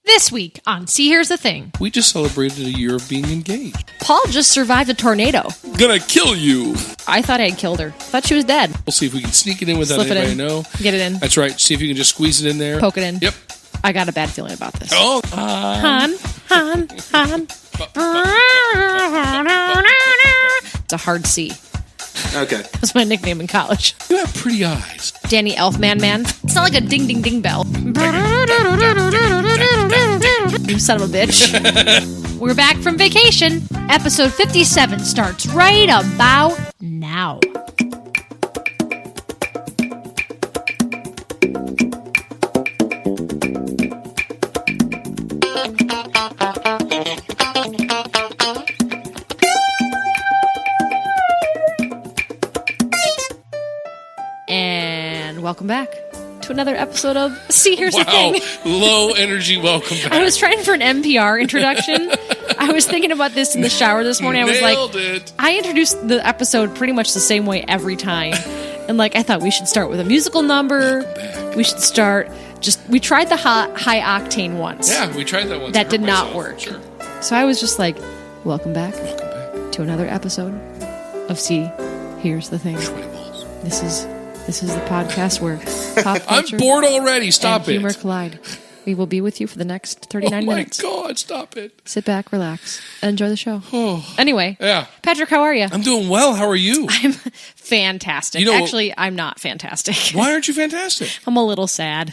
This week on See Here's the Thing. We just celebrated a year of being engaged. Paul just survived a tornado. Gonna kill you. I thought I had killed her. Thought she was dead. We'll see if we can sneak it in without Slip it anybody in. know. Get it in. That's right. See if you can just squeeze it in there. Poke it in. Yep. I got a bad feeling about this. Oh. Han. It's a hard C. Okay. That's my nickname in college. You have pretty eyes. Danny Elfman, man. It's not like a ding ding ding bell. You son of a bitch. We're back from vacation. Episode 57 starts right about now. And welcome back to another episode of See Here's the Thing. Low energy welcome back. I was trying for an NPR introduction. I was thinking about this in the shower this morning. I was Nailed it. I introduced the episode pretty much the same way every time. And I thought we should start with a musical number. We should start we tried the high octane once. Yeah, we tried that once. That did not work. Sure. So I was just like, welcome back to another episode of See Here's the Thing. This is the podcast where pop culture I'm bored already. Stop and humor collide. We will be with you for the next 39 minutes. Oh my God, stop it. Sit back, relax, and enjoy the show. Anyway, Yeah. Patrick, how are you? I'm doing well. How are you? I'm fantastic. You know- Actually, I'm not fantastic. Why aren't you fantastic? I'm a little sad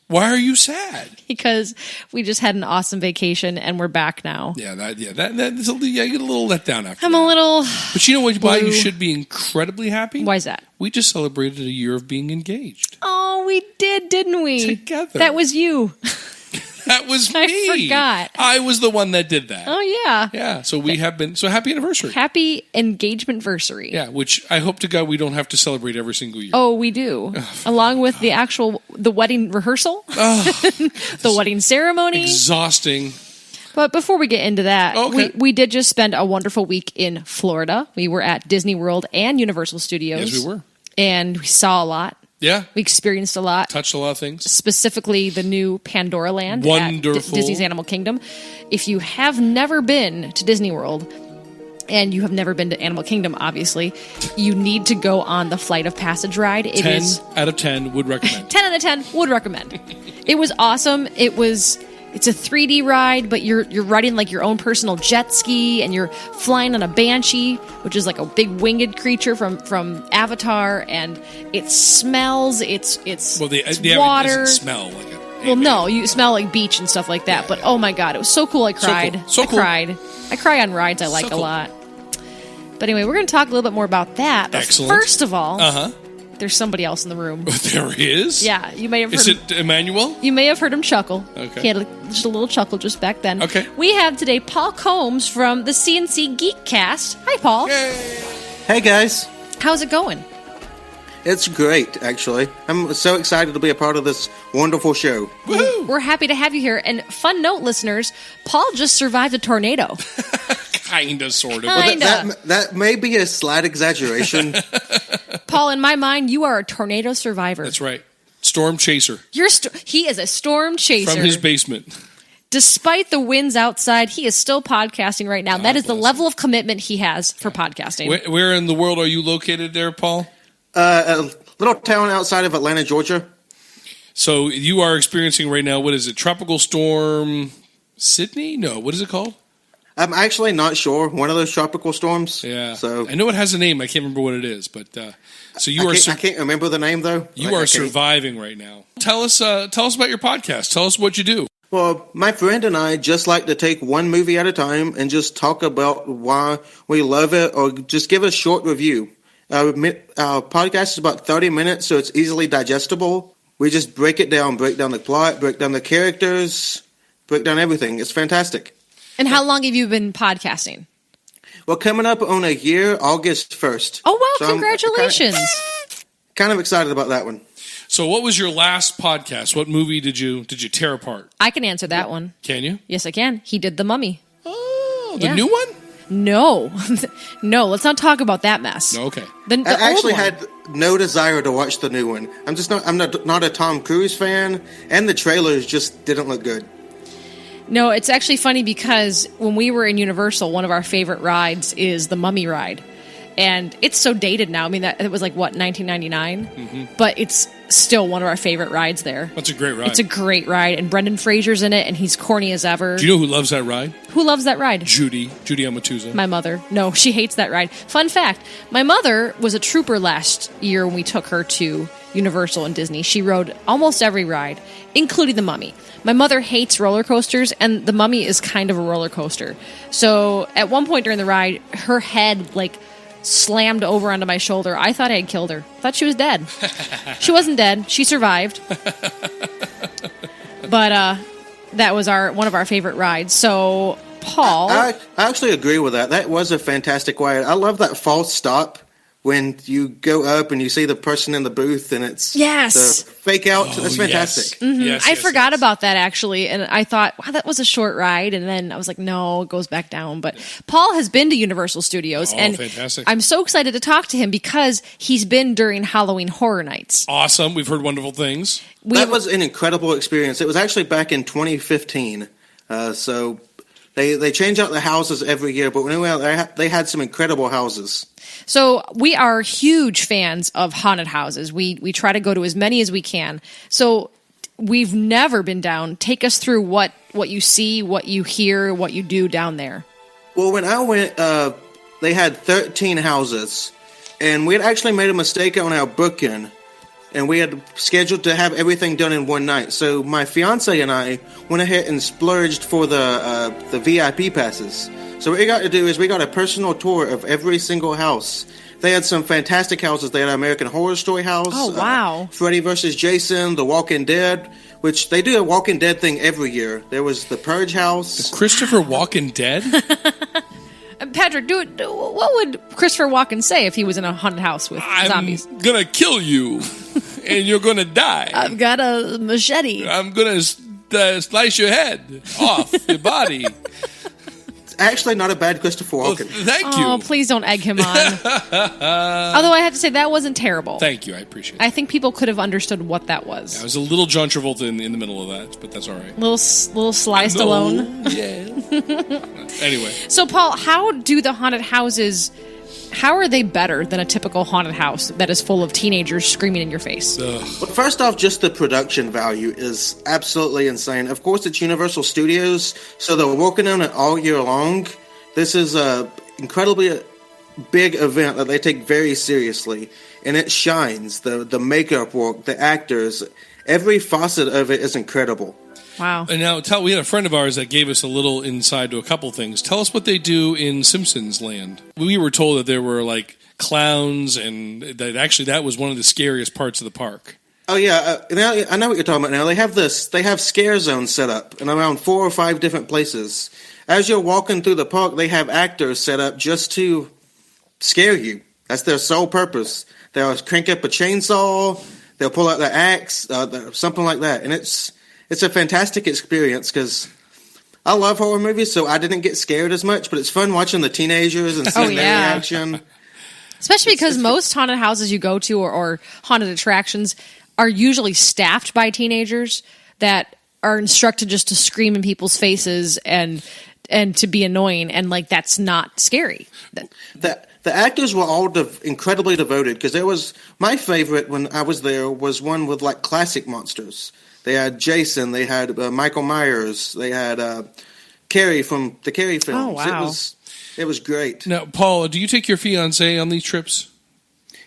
Why are you sad? because we just had an awesome vacation and we're back now. Yeah, I get a little let down after I'm that. a little... But you know what? Why you blue. should be incredibly happy? Why is that? We just celebrated a year of being engaged. Oh, we did, didn't we? Together. That was you. That was I me. forgot. I was the one that did that. Oh, yeah. Yeah, so we have been... So happy anniversary. Happy engagement-versary. Yeah, which I hope to God we don't have to celebrate every single year. Oh, we do. Along with the wedding rehearsal, the wedding ceremony. Exhausting. But before we get into that, Okay. we did just spend a wonderful week in Florida. We were at Disney World and Universal Studios. Yes, we were. And we saw a lot. Yeah. We experienced a lot. Touched a lot of things. Specifically, the new Pandora Land Wonderful. at Disney's Animal Kingdom. If you have never been to Disney World, and you have never been to Animal Kingdom, obviously, you need to go on the Flight of Passage ride. It 10 is out of 10 would recommend. 10 out of 10 would recommend. It was awesome. It's a 3D ride, but you're riding like your own personal jet ski, and you're flying on a banshee, which is like a big winged creature from Avatar, and it smells. It's The water. doesn't smell like it. Well, no, you smell like beach and stuff like that. But oh my god, it was so cool. I cried. So cool. I cry on rides I like So a cool. lot. But anyway, we're going to talk a little bit more about that. But Excellent. first of all, Uh-huh. there's somebody else in the room. There is? Yeah, you may have heard Is him. it Emmanuel? You may have heard him chuckle. Okay. He had just a little chuckle just back then. Okay. We have today Paul Combs from the C&C Geekcast. Hi, Paul. Hey guys, How's it going? it's great actually. I'm so excited to be a part of this wonderful show. Woohoo! We're happy to have you here. And fun note, listeners, Paul just survived a tornado. Kinda, sort of. Kinda. That may be a slight exaggeration. Paul, in my mind, you are a tornado survivor. That's right. Storm chaser He is a storm chaser. from his basement. Despite the winds outside, he is still podcasting right now. That is the bless level of commitment he has for podcasting. Where in the world are you located there, Paul? A little town outside of Atlanta, Georgia. So you are experiencing right now, what is it, Tropical Storm Sydney? No, what is it called? I'm actually not sure. One of those tropical storms. Yeah. So I know it has a name. I can't remember what it is. But so you I can't remember the name though. You I are can't. surviving right now. Tell us about your podcast. Tell us what you do. Well, my friend and I just like to take one movie at a time and just talk about why we love it, or just give a short review. Our podcast is about 30 minutes, so it's easily digestible. We just break it down, break down the plot, break down the characters, break down everything. It's fantastic. And how long have you been podcasting? Well, coming up on a year, August 1st. Oh, wow, So I'm congratulations. kind of excited about that one. So what was your last podcast? What movie did you tear apart? I can answer that one. Can you? Yes, I can. He did The Mummy. Oh, the Yeah. new one? No. No, let's not talk about that mess. No, okay. The I actually old one. had no desire to watch the new one. I'm not a Tom Cruise fan, and the trailers just didn't look good. No, it's actually funny because when we were in Universal, one of our favorite rides is the Mummy ride. And it's so dated now. I mean, it was like, what, 1999? Mm-hmm. But it's still one of our favorite rides there. That's a great ride. It's a great ride. And Brendan Fraser's in it, and he's corny as ever. Do you know who loves that ride? Who loves that ride? Judy Amatuza. My mother. No, she hates that ride. Fun fact, my mother was a trooper last year when we took her to Universal and Disney. She rode almost every ride, including the Mummy. My mother hates roller coasters, and the Mummy is kind of a roller coaster. So at one point during the ride, her head, slammed over onto my shoulder. I thought I had killed her. Thought she was dead. She wasn't dead. She survived. But that was one of our favorite rides. So, Paul... I actually agree with that. That was a fantastic ride. I love that false stop when you go up and you see the person in the booth and it's yes. the fake out. Oh, that's fantastic. Yes. Mm-hmm. Yes, I forgot about that, actually, and I thought, wow, that was a short ride, and then I was like, no, it goes back down. But Paul has been to Universal Studios, and fantastic. I'm so excited to talk to him because he's been during Halloween Horror Nights. Awesome. We've heard wonderful things. That was an incredible experience. It was actually back in 2015, so they change out the houses every year, but when we went out, they had some incredible houses. So we are huge fans of haunted houses. We try to go to as many as we can. So we've never been down. Take us through what you see, what you hear, what you do down there. Well, when I went, they had 13 houses, and we had actually made a mistake on our booking, and we had scheduled to have everything done in one night. So my fiance and I went ahead and splurged for the VIP passes. So what we got to do is we got a personal tour of every single house. They had some fantastic houses. They had an American Horror Story house. Oh, wow. Freddy vs. Jason, The Walking Dead, which they do a Walking Dead thing every year. There was the Purge house. Christopher Walken Dead? Patrick, what would Christopher Walken say if he was in a haunted house with zombies? I'm going to kill you, and you're going to die. I've got a machete. I'm going to slice your head off your body. Actually, not a bad Christopher Walken. Thank you. Oh, please don't egg him on. Although I have to say, that wasn't terrible. Thank you. I appreciate it. I think people could have understood what that was. Yeah, I was a little John Travolta in the middle of that, but that's all right. Little Sly Stallone. Yeah. Anyway. So, Paul, how do the haunted houses... How are they better than a typical haunted house that is full of teenagers screaming in your face? Well, first off, just the production value is absolutely insane. Of course, it's Universal Studios, so they're working on it all year long. This is a incredibly big event that they take very seriously, and it shines. The makeup work, the actors, every facet of it is incredible. Wow. And now, we had a friend of ours that gave us a little insight to a couple things. Tell us what they do in Simpsons Land. We were told that there were, clowns, and that was one of the scariest parts of the park. Oh, yeah. Now, I know what you're talking about now. They have scare zones set up in around 4 or 5 different places. As you're walking through the park, they have actors set up just to scare you. That's their sole purpose. They'll crank up a chainsaw, they'll pull out the axe, something like that. And it's a fantastic experience because I love horror movies, so I didn't get scared as much, but it's fun watching the teenagers and seeing their reaction. Especially because most haunted houses you go to or haunted attractions are usually staffed by teenagers that are instructed just to scream in people's faces and to be annoying, and that's not scary. The actors were all incredibly devoted because there was my favorite when I was there was one with classic monsters. They had Jason. They had Michael Myers. They had Carrie from the Carrie films. Oh, wow. It was great. Now, Paul, do you take your fiancé on these trips?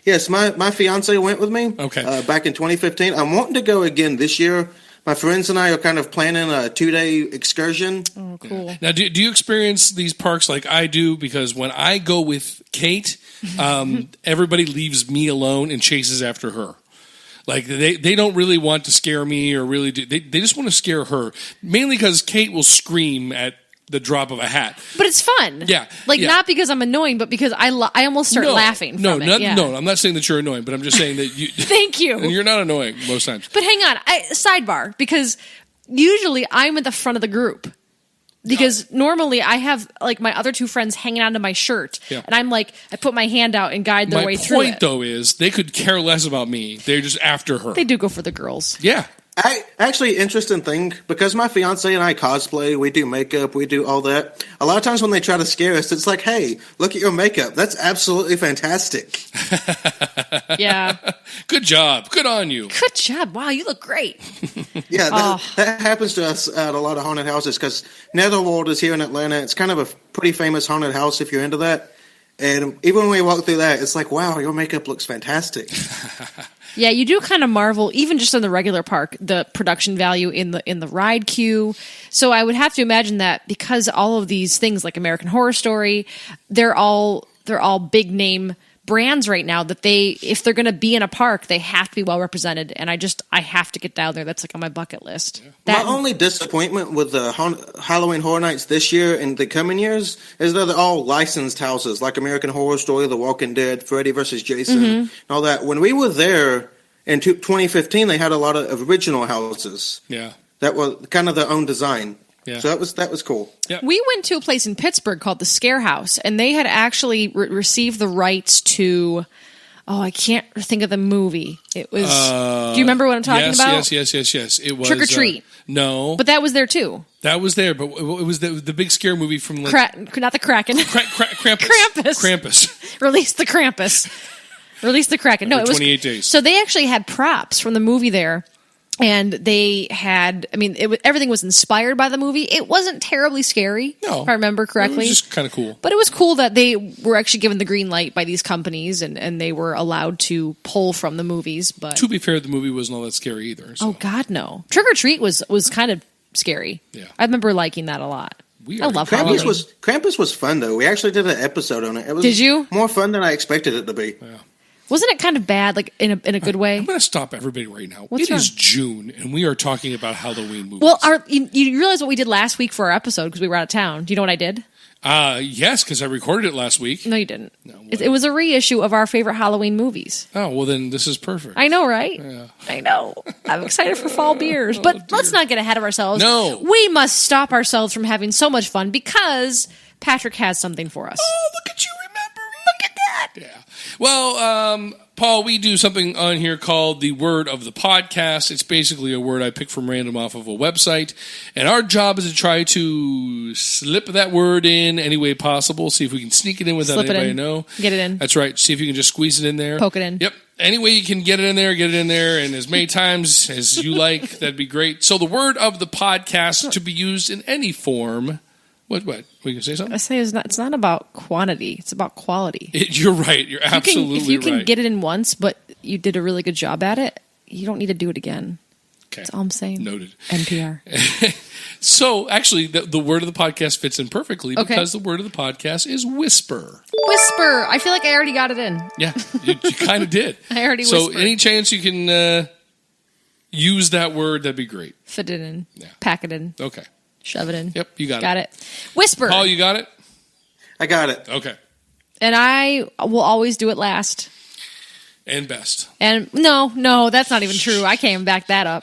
Yes, my fiancé went with me. Okay. Back in 2015. I'm wanting to go again this year. My friends and I are kind of planning a 2-day excursion. Oh, cool. Yeah. Now, do you experience these parks like I do? Because when I go with Kate, everybody leaves me alone and chases after her. They don't really want to scare me or really do. They just want to scare her. Mainly because Kate will scream at the drop of a hat. But it's fun. Yeah. Not because I'm annoying, but because I almost start laughing from it. No, I'm not saying that you're annoying, but I'm just saying that you... Thank you. And you're not annoying most times. But hang on. Sidebar, because usually I'm at the front of the group. Because normally I have my other 2 friends hanging onto my shirt, and I'm I put my hand out and guide their way through it. My point, though, is they could care less about me. They're just after her. They do go for the girls. Yeah. Actually, interesting thing, because my fiance and I cosplay, we do makeup, we do all that. A lot of times when they try to scare us, it's like, hey, look at your makeup. That's absolutely fantastic. Yeah. Good job. Good on you. Good job. Wow, you look great. Yeah, that happens to us at a lot of haunted houses, because Netherworld is here in Atlanta. It's kind of a pretty famous haunted house if you're into that. And even when we walk through that, it's like, wow, your makeup looks fantastic. Yeah, you do kind of marvel, even just in the regular park, the production value in the ride queue. So I would have to imagine that because all of these things like American Horror Story, they're all big name brands right now that if they're going to be in a park, they have to be well represented. And I have to get down there. That's like on my bucket list. Yeah. My only disappointment with the Halloween Horror Nights this year and the coming years is that they're all licensed houses, like American Horror Story, The Walking Dead, Freddy vs. Jason, and all that. When we were there in 2015, they had a lot of original houses. Yeah. That was kind of their own design. Yeah. So that was cool. Yep. We went to a place in Pittsburgh called the Scare House, and they had actually received the rights to. Oh, I can't think of the movie. It was. Do you remember what I'm talking about? Yes. It was Trick or Treat. No, but that was there too. That was there, but it was the big scare movie from like, not the Kraken. Krampus. Krampus. Release the Krampus. Release the Kraken. No, it was 28 days. So they actually had props from the movie there. And they had, everything was inspired by the movie. It wasn't terribly scary, if I remember correctly. It was just kind of cool. But it was cool that they were actually given the green light by these companies and they were allowed to pull from the movies. But to be fair, the movie wasn't all that scary either. So. Oh, God, no. Trick or Treat was kind of scary. Yeah. I remember liking that a lot. I love Halloween. Krampus was fun, though. We actually did an episode on it. It was Did you? More fun than I expected it to be. Yeah. Wasn't it kind of bad, like in a good way? I'm going to stop everybody right now. What's wrong? Is June, and we are talking about Halloween movies. Well, you realize what we did last week for our episode because we were out of town. Do you know what I did? Yes, because I recorded it last week. No, you didn't. No, it was a reissue of our favorite Halloween movies. Oh, well, then this is perfect. I know, right? Yeah. I know. I'm excited for fall beers. But let's not get ahead of ourselves. No. We must stop ourselves from having so much fun because Patrick has something for us. Oh, look at you remembering. Look at that. Yeah. Well, Paul, we do something on here called the Word of the Podcast. It's basically a word I pick from random off of a website. And our job is to try to slip that word in any way possible, see if we can sneak it in without anybody know. Get it in. That's right. See if you can just squeeze it in there. Poke it in. Yep. Any way you can get it in there, and as many times as you like, that'd be great. So the Word of the Podcast to be used in any form. What? Were you going to say something? I say it's not about quantity. It's about quality. You're right. You're absolutely right. If you can get it in once, but you did a really good job at it, you don't need to do it again. Okay. That's all I'm saying. Noted. NPR. So, actually, the word of the podcast fits in perfectly because the word of the podcast is whisper. Whisper. I feel like I already got it in. Yeah, you kind of did. I already So, whispered. any chance you can use that word, that'd be great. Fit it in. Yeah. Pack it in. Okay. Shove it in. Yep, you got it. Got it. Whisper. Paul, you got it? I got it. Okay. And I will always do it last. And best. And no, that's not even true. I can't even back that up.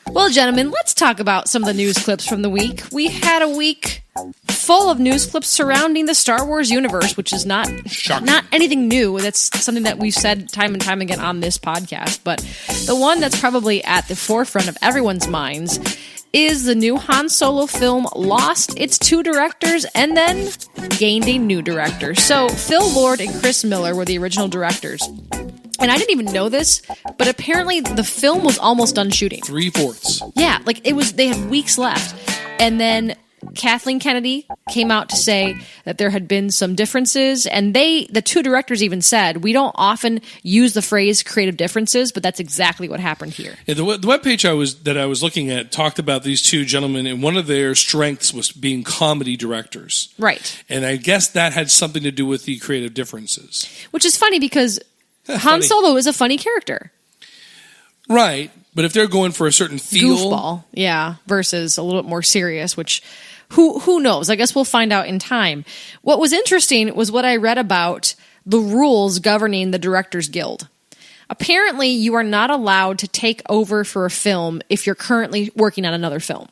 Well, gentlemen, let's talk about some of the news clips from the week. We had a week full of news clips surrounding the Star Wars universe, which is not anything new. That's something that we've said time and time again on this podcast. But the one that's probably at the forefront of everyone's minds is the new Han Solo film lost its two directors and then gained a new director. So Phil Lord and Chris Miller were the original directors. And I didn't even know this, but apparently the film was almost done shooting. 3/4. Yeah, they had weeks left. And then Kathleen Kennedy came out to say that there had been some differences, and the two directors even said, we don't often use the phrase creative differences, but that's exactly what happened here. Yeah, the webpage that I was looking at talked about these two gentlemen, and one of their strengths was being comedy directors. Right. And I guess that had something to do with the creative differences. Which is funny because Han Solo is a funny character. Right. But if they're going for a certain feel... Goofball, yeah, versus a little bit more serious, which... Who knows? I guess we'll find out in time. What was interesting was what I read about the rules governing the Directors Guild. Apparently, you are not allowed to take over for a film if you're currently working on another film.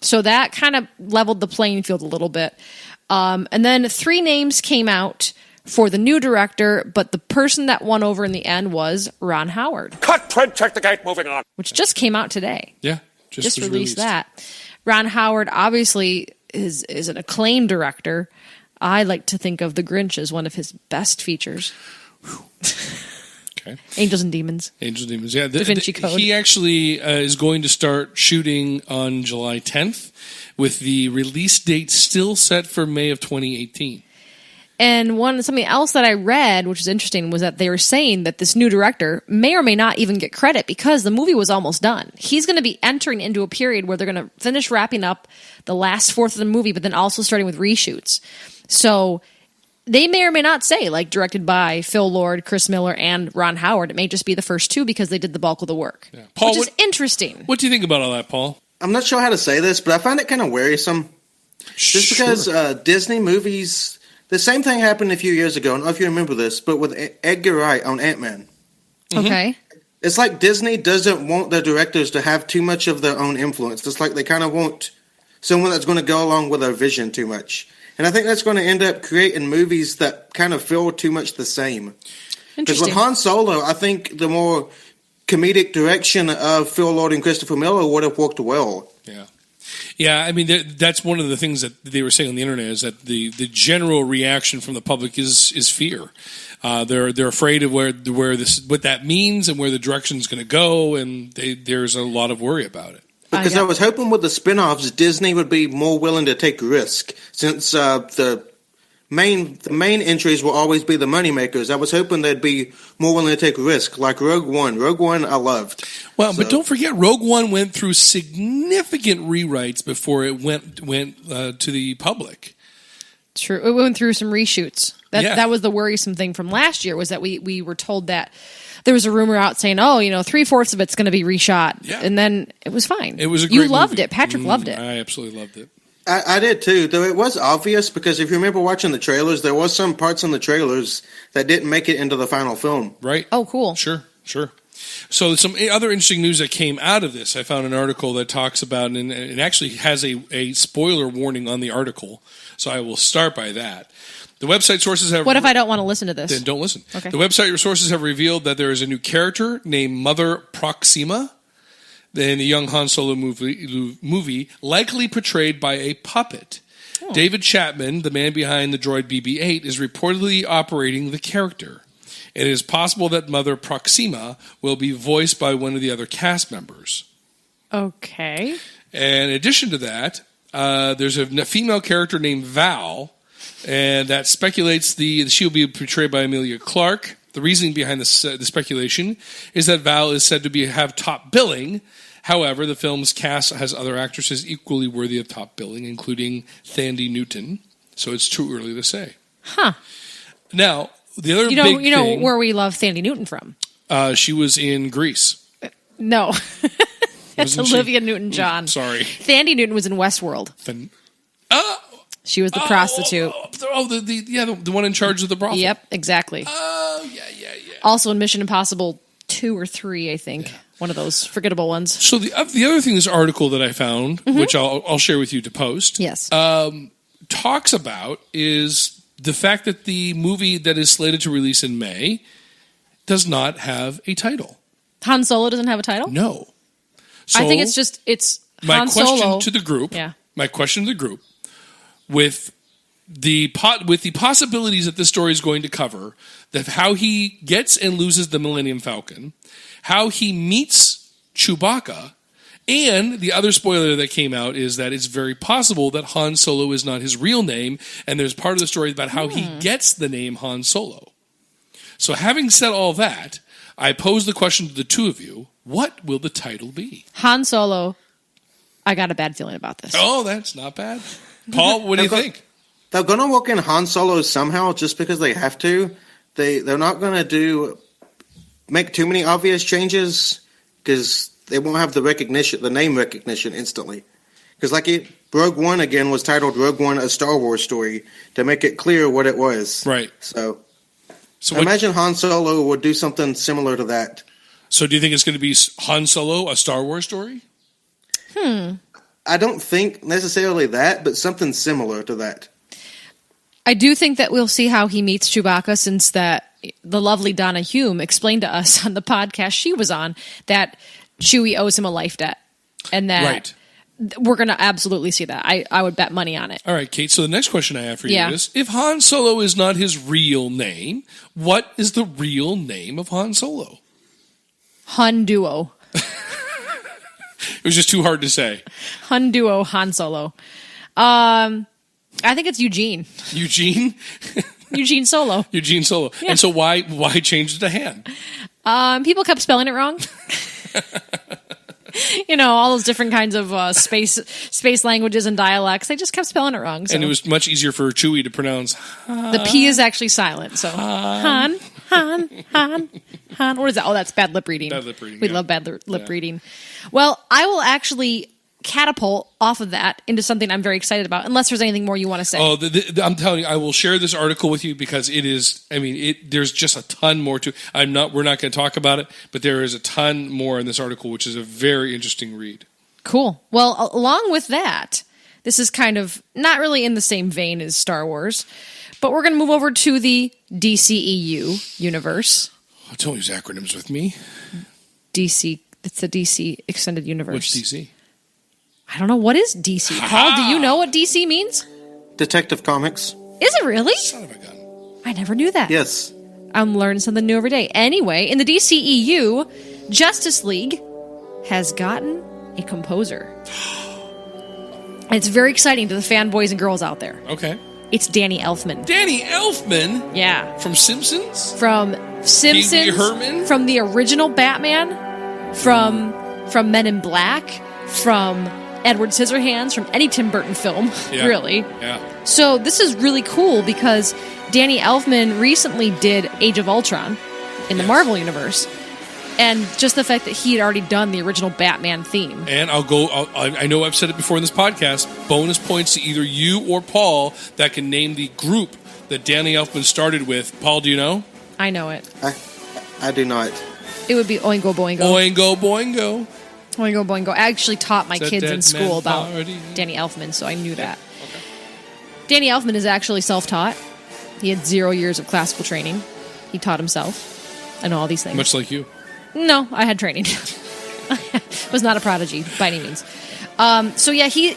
So that kind of leveled the playing field a little bit. And then 3 names came out for the new director, but the person that won over in the end was Ron Howard. Cut, print, check the gate, moving on. Which just came out today. Yeah, just released that. Ron Howard obviously is an acclaimed director. I like to think of The Grinch as one of his best features. Okay. Angels and Demons. Angels and Demons, yeah. Da Vinci Code. He actually is going to start shooting on July 10th with the release date still set for May of 2018. And something else that I read, which is interesting, was that they were saying that this new director may or may not even get credit because the movie was almost done. He's going to be entering into a period where they're going to finish wrapping up the last fourth of the movie, but then also starting with reshoots. So they may or may not say, like, directed by Phil Lord, Chris Miller, and Ron Howard. It may just be the first two because they did the bulk of the work. Yeah. Paul, which is interesting. What do you think about all that, Paul? I'm not sure how to say this, but I find it kind of wearisome. Just because Disney movies... The same thing happened a few years ago. I don't know if you remember this, but with Edgar Wright on Ant-Man. Okay. It's like Disney doesn't want their directors to have too much of their own influence. It's like they kind of want someone that's going to go along with their vision too much. And I think that's going to end up creating movies that kind of feel too much the same. Because with Han Solo, I think the more comedic direction of Phil Lord and Christopher Miller would have worked well. Yeah. Yeah, I mean, that's one of the things that they were saying on the internet is that the general reaction from the public is fear. They're afraid of what that means and where the direction is going to go, and there's a lot of worry about it. Because I was hoping with the spin-offs, Disney would be more willing to take risk, since the main entries will always be the moneymakers. I was hoping they'd be more willing to take risk, like Rogue One. Rogue One, I loved. Well, but don't forget, Rogue One went through significant rewrites before it went to the public. True. It went through some reshoots. That was the worrisome thing from last year, was that we were told that there was a rumor out saying, 3/4 of it's going to be reshot. Yeah. And then it was fine. It was a great You loved movie. it. Patrick loved it. I absolutely loved it. I did too, though it was obvious, because if you remember watching the trailers, there was some parts in the trailers that didn't make it into the final film. Right. Oh, cool. Sure. So some other interesting news that came out of this, I found an article that talks about, and it actually has a spoiler warning on the article, so I will start by that. The website sources have... What if I don't want to listen to this? Then don't listen. Okay. The website sources have revealed that there is a new character named Mother Proxima in the young Han Solo movie, likely portrayed by a puppet. Oh. David Chapman, the man behind the droid BB-8, is reportedly operating the character. It is possible that Mother Proxima will be voiced by one of the other cast members. Okay. And in addition to that, there's a female character named Val, and that speculates she'll be portrayed by Emilia Clarke. The reasoning behind the speculation is that Val is said to have top billing. However, the film's cast has other actresses equally worthy of top billing, including Thandie Newton. So it's too early to say. Huh. Now, the other big thing... You know where we love Thandie Newton from? She was in Grease. No. That's Olivia Newton-John. Sorry. Thandie Newton was in Westworld. She was the prostitute. The one in charge of the brothel. Yep, exactly. Oh, yeah. Also in Mission Impossible 2 or 3, I think. Yeah. One of those forgettable ones. So the other thing, this article that I found, which I'll share with you to post, yes, talks about is the fact that the movie that is slated to release in May does not have a title. Han Solo doesn't have a title? No. So I think it's Han Solo. My question to the group, with the possibilities that this story is going to cover, that how he gets and loses the Millennium Falcon, how he meets Chewbacca, and the other spoiler that came out is that it's very possible that Han Solo is not his real name, and there's part of the story about how he gets the name Han Solo. So having said all that, I pose the question to the two of you, what will the title be? Han Solo. I got a bad feeling about this. Oh, that's not bad. Paul, what do you think? They're going to work in Han Solo somehow just because they have to. They're not going to make too many obvious changes because they won't have the name recognition instantly. Because Rogue One again was titled Rogue One: A Star Wars Story to make it clear what it was. Right. So I imagine Han Solo would do something similar to that. So do you think it's going to be Han Solo: A Star Wars Story? I don't think necessarily that, but something similar to that. I do think that we'll see how he meets Chewbacca, since that the lovely Donna Hume explained to us on the podcast she was on that Chewie owes him a life debt, and that we're going to absolutely see that. I would bet money on it. All right, Kate. So the next question I have for you is, if Han Solo is not his real name, what is the real name of Han Solo? Han Duo. It was just too hard to say. Han Duo Han Solo. I think it's Eugene. Eugene? Eugene Solo. Eugene Solo. Yeah. And so why change it to Han? People kept spelling it wrong. All those different kinds of space languages and dialects. They just kept spelling it wrong. So. And it was much easier for Chewie to pronounce Han. The P is actually silent. So Han. What is that? Oh, that's bad lip reading. Bad lip reading. We love bad lip reading. Well, I will actually catapult off of that into something I'm very excited about, unless there's anything more you want to say. Oh, I'm telling you, I will share this article with you because it is, there's just a ton more to, we're not going to talk about it, but there is a ton more in this article, which is a very interesting read. Cool. Well, along with that, this is kind of not really in the same vein as Star Wars, but we're going to move over to the DCEU universe. Oh, don't use acronyms with me. DC, it's the DC Extended Universe. What's DC? I don't know. What is DC? Paul, do you know what DC means? Detective Comics. Is it really? Son of a gun. I never knew that. Yes. I'm learning something new every day. Anyway, in the DCEU, Justice League has gotten a composer. It's very exciting to the fanboys and girls out there. Okay. It's Danny Elfman. Danny Elfman? Yeah. From Simpsons? From Simpsons. Pee Wee Herman? From the original Batman. From Men in Black. From Edward Scissorhands. From any Tim Burton film, really. Yeah. So this is really cool because Danny Elfman recently did Age of Ultron in the Marvel Universe. And just the fact that he had already done the original Batman theme. And I know I've said it before in this podcast, bonus points to either you or Paul that can name the group that Danny Elfman started with. Paul, do you know? I know it. I do not. It would be Oingo Boingo. Oingo Boingo. Oingo Boingo. I actually taught my kids in school about party. Danny Elfman, so I knew that. Okay. Danny Elfman is actually self-taught. He had 0 years of classical training. He taught himself and all these things. Much like you. No, I had training. I was not a prodigy by any means.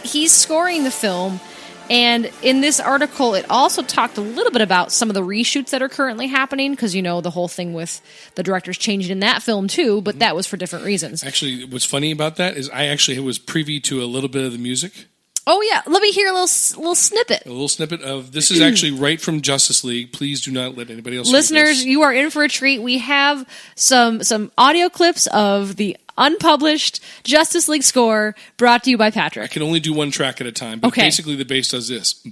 He's scoring the film. And in this article, it also talked a little bit about some of the reshoots that are currently happening, because, the whole thing with the directors changing in that film, too, but that was for different reasons. Actually, what's funny about that is I actually was privy to a little bit of the music. Oh, yeah. Let me hear a little snippet. A little snippet of, this is actually right from Justice League. Please do not let anybody else Listeners, you are in for a treat. We have some audio clips of the unpublished Justice League score brought to you by Patrick. I can only do one track at a time, but basically the bass does this.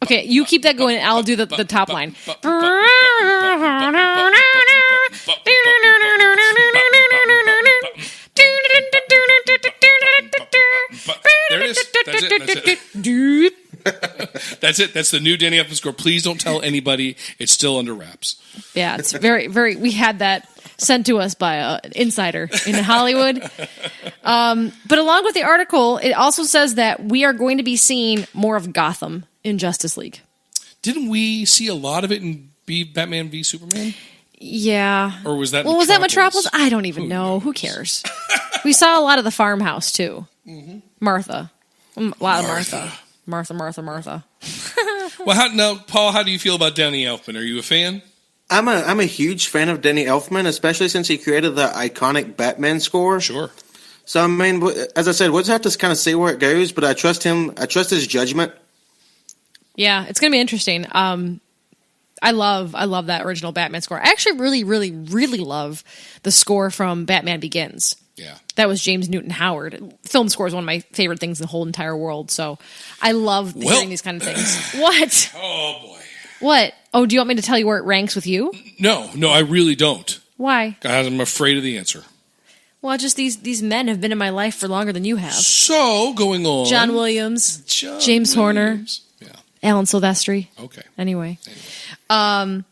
Okay, you keep that going and I'll do the top line. There it is. That's it. That's the new Danny Elfman score. Please don't tell anybody. It's still under wraps. Yeah, it's very, very... We had that sent to us by an insider in Hollywood. But along with the article, it also says that we are going to be seeing more of Gotham in Justice League. Didn't we see a lot of it in Batman v Superman? Yeah. Or was that was that Metropolis? I don't even know. Who cares? We saw a lot of the farmhouse, too. Mm-hmm. Martha. A lot of Martha. Martha. Well, Paul, how do you feel about Danny Elfman? Are you a fan? I'm a huge fan of Danny Elfman, especially since he created the iconic Batman score. Sure. So, as I said, we'll just have to kind of see where it goes, but I trust him. I trust his judgment. Yeah, it's going to be interesting. I love that original Batman score. I actually really, really, really love the score from Batman Begins. Yeah. That was James Newton Howard. Film score is one of my favorite things in the whole entire world, so I love hearing these kind of things. What? Oh, boy. What? Oh, do you want me to tell you where it ranks with you? No, I really don't. Why? God, I'm afraid of the answer. Well, just these men have been in my life for longer than you have. So, going on. John Williams, James Horner, Alan Silvestri. Okay. Anyway. So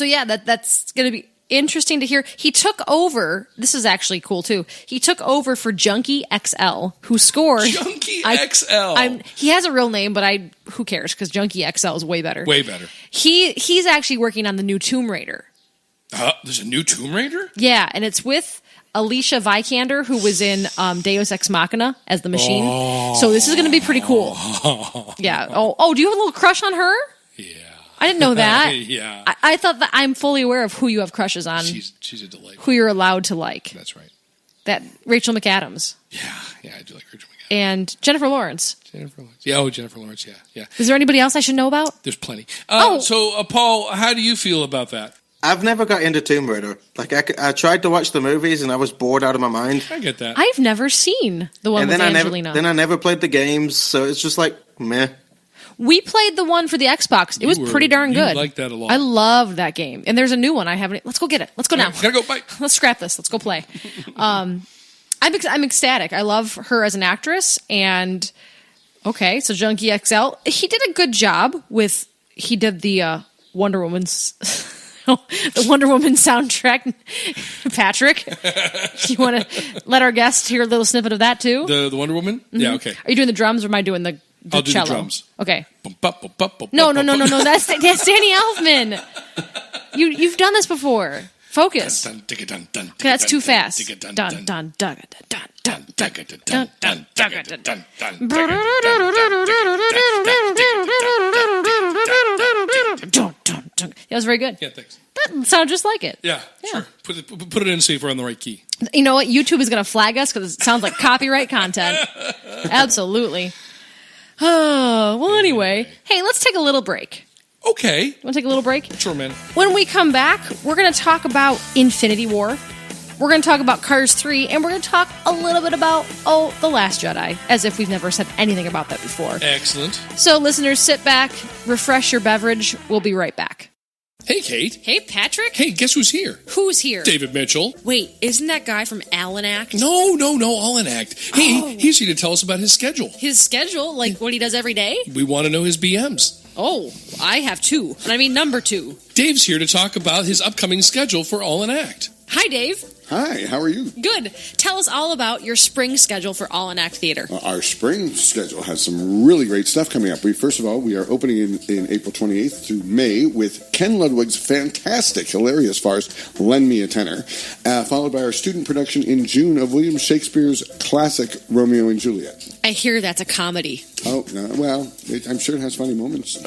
yeah, that's going to be interesting to hear. He took over. This is actually cool too. He took over for Junkie XL, who scored. Junkie XL. He has a real name, but who cares? Because Junkie XL is way better. Way better. He's actually working on the new Tomb Raider. There's a new Tomb Raider? Yeah, and it's with Alicia Vikander, who was in Deus Ex Machina as the Machine. Oh. So this is going to be pretty cool. Yeah. Oh, do you have a little crush on her? Yeah. I didn't know that. Yeah. I thought that I'm fully aware of who you have crushes on. She's a delight. Who you're allowed to like. That's right. That Rachel McAdams. Yeah, I do like Rachel McAdams. And Jennifer Lawrence. Yeah, Jennifer Lawrence, yeah. Is there anybody else I should know about? There's plenty. So, Paul, how do you feel about that? I've never got into Tomb Raider. Like, I tried to watch the movies, and I was bored out of my mind. I get that. I've never seen the one with Angelina. Then I never played the games, so it's just like, meh. We played the one for the Xbox. It was pretty darn good. You liked that a lot. I loved that game. And there's a new one I haven't... Let's go get it. Let's go now. Gotta go, bye. Let's scrap this. Let's go play. I'm ecstatic. I love her as an actress, and... Okay, so Junkie XL, he did a good job with... He did the Wonder Woman's... the Wonder Woman soundtrack. Patrick, you want to let our guests hear a little snippet of that too? The Wonder Woman? Mm-hmm. Yeah, okay. Are you doing the drums or am I doing the I'll do cello? the drums. Okay. No. That's Danny Elfman. You've done this before. Focus. Okay, that's too fast. That was very good. Yeah, thanks. That sounded just like it. Yeah. Sure. Put it in, see if we're on the right key. You know what? YouTube is going to flag us because it sounds like copyright content. Absolutely. Oh, well, anyway. Hey, let's take a little break. Okay. Want to take a little break? Sure, man. When we come back, we're going to talk about Infinity War. We're going to talk about Cars 3, and we're going to talk a little bit about, The Last Jedi, as if we've never said anything about that before. Excellent. So, listeners, sit back, refresh your beverage. We'll be right back. Hey, Kate. Hey, Patrick. Hey, guess who's here? Who's here? David Mitchell. Wait, isn't that guy from Allen Act? No, Allen Act. Hey, he's here to tell us about his schedule. His schedule? Like what he does every day? We want to know his BMs. Oh, I have two. And I mean number 2. Dave's here to talk about his upcoming schedule for Allen Act. Hi, Dave. Hi, how are you? Good. Tell us all about your spring schedule for Allen Act Theater. Our spring schedule has some really great stuff coming up. First of all, we are opening in April 28th through May with Ken Ludwig's fantastic, hilarious farce, Lend Me a Tenor, followed by our student production in June of William Shakespeare's classic Romeo and Juliet. I hear that's a comedy. Oh, well, I'm sure it has funny moments.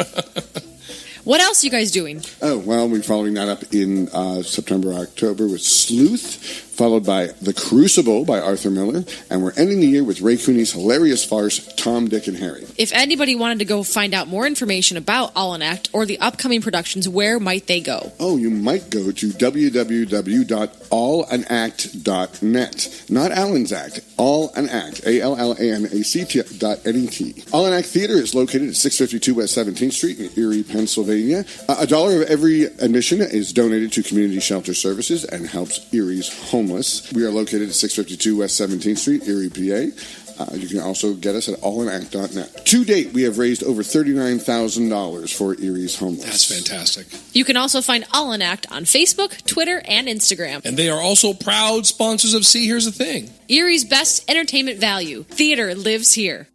What else are you guys doing? Oh, well, we're following that up in September, October with Sleuth, followed by The Crucible by Arthur Miller, and we're ending the year with Ray Cooney's hilarious farce, Tom, Dick, and Harry. If anybody wanted to go find out more information about Allen Act or the upcoming productions, where might they go? Oh, you might go to www.allanact.net. Not Allen's Act, Allanact, ALLANACT.net. Allen Act Theater is located at 652 West 17th Street in Erie, Pennsylvania. $1 of every admission is donated to Community Shelter Services and helps Erie's homeless. We are located at 652 West 17th Street, Erie, PA. You can also get us at allanact.net. To date, we have raised over $39,000 for Erie's homeless. That's fantastic. You can also find Allen Act on Facebook, Twitter, and Instagram. And they are also proud sponsors of See Here's the Thing. Erie's best entertainment value. Theater lives here.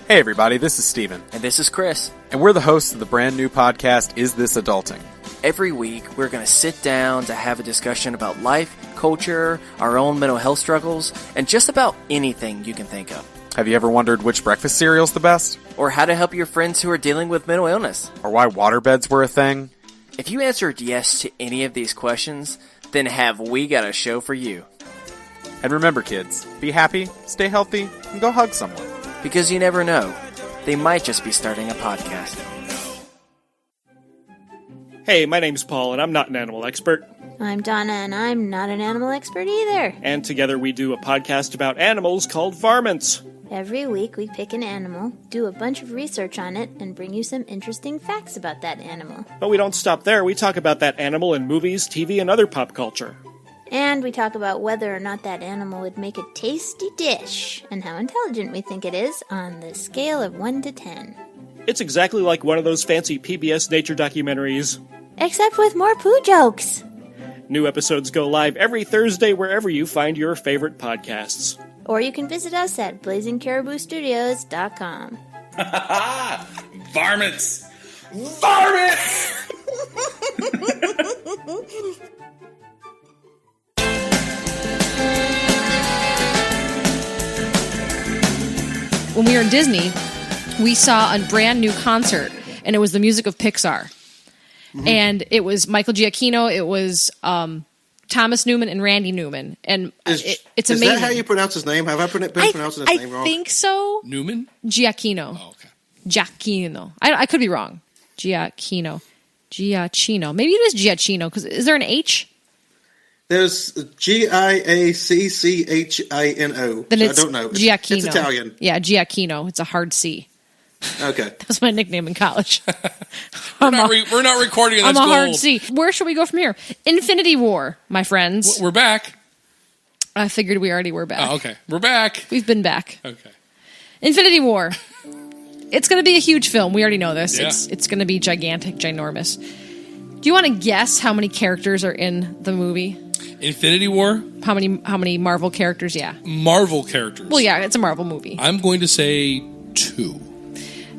Hey everybody, this is Steven. And this is Chris. And we're the hosts of the brand new podcast, Is This Adulting? Every week, we're going to sit down to have a discussion about life, culture, our own mental health struggles, and just about anything you can think of. Have you ever wondered which breakfast cereal's the best? Or how to help your friends who are dealing with mental illness? Or why waterbeds were a thing? If you answered yes to any of these questions, then have we got a show for you. And remember, kids, be happy, stay healthy, and go hug someone. Because you never know. They might just be starting a podcast. Hey, my name's Paul, and I'm not an animal expert. I'm Donna, and I'm not an animal expert either. And together we do a podcast about animals called Varmints. Every week we pick an animal, do a bunch of research on it, and bring you some interesting facts about that animal. But we don't stop there. We talk about that animal in movies, TV, and other pop culture. And we talk about whether or not that animal would make a tasty dish, and how intelligent we think it is on the scale of 1 to 10. It's exactly like one of those fancy PBS nature documentaries. Except with more poo jokes. New episodes go live every Thursday wherever you find your favorite podcasts. Or you can visit us at blazingcariboustudios.com. Varmints! Varmints! When we were in Disney, we saw a brand new concert, and it was the music of Pixar. Mm-hmm. And it was Michael Giacchino, it was Thomas Newman and Randy Newman. And it's amazing. Is that how you pronounce his name? Have I been pronouncing his name wrong? I think so. Newman? Giacchino. Oh, okay. Giacchino. I could be wrong. Giacchino. Maybe it is Giacchino, because is there an H? There's Giacchino. Then I don't know. Giacchino. It's Italian. Yeah, Giacchino. It's a hard C. Okay. That was my nickname in college. We're not recording, and that's I'm a gold. hard C. Where should we go from here? Infinity War, my friends. We're back. I figured we already were back. Oh, okay. We're back. We've been back. Okay. Infinity War. It's going to be a huge film. We already know this. Yeah. It's going to be gigantic, ginormous. Do you want to guess how many characters are in the movie? Infinity War? How many Marvel characters? Yeah. Marvel characters. Well, yeah, it's a Marvel movie. I'm going to say 2.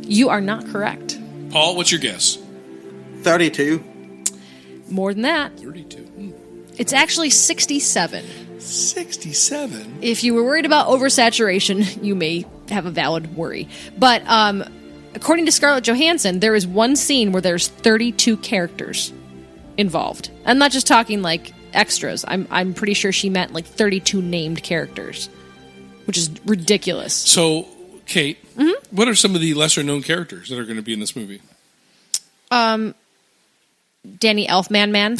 You are not correct. Paul, what's your guess? 32. More than that. 32. It's actually 67. 67? If you were worried about oversaturation, you may have a valid worry. But according to Scarlett Johansson, there is one scene where there's 32 characters involved. I'm not just talking like extras. I'm pretty sure she meant like 32 named characters, which is ridiculous. So, Kate, what are some of the lesser-known characters that are going to be in this movie? Danny Elfman,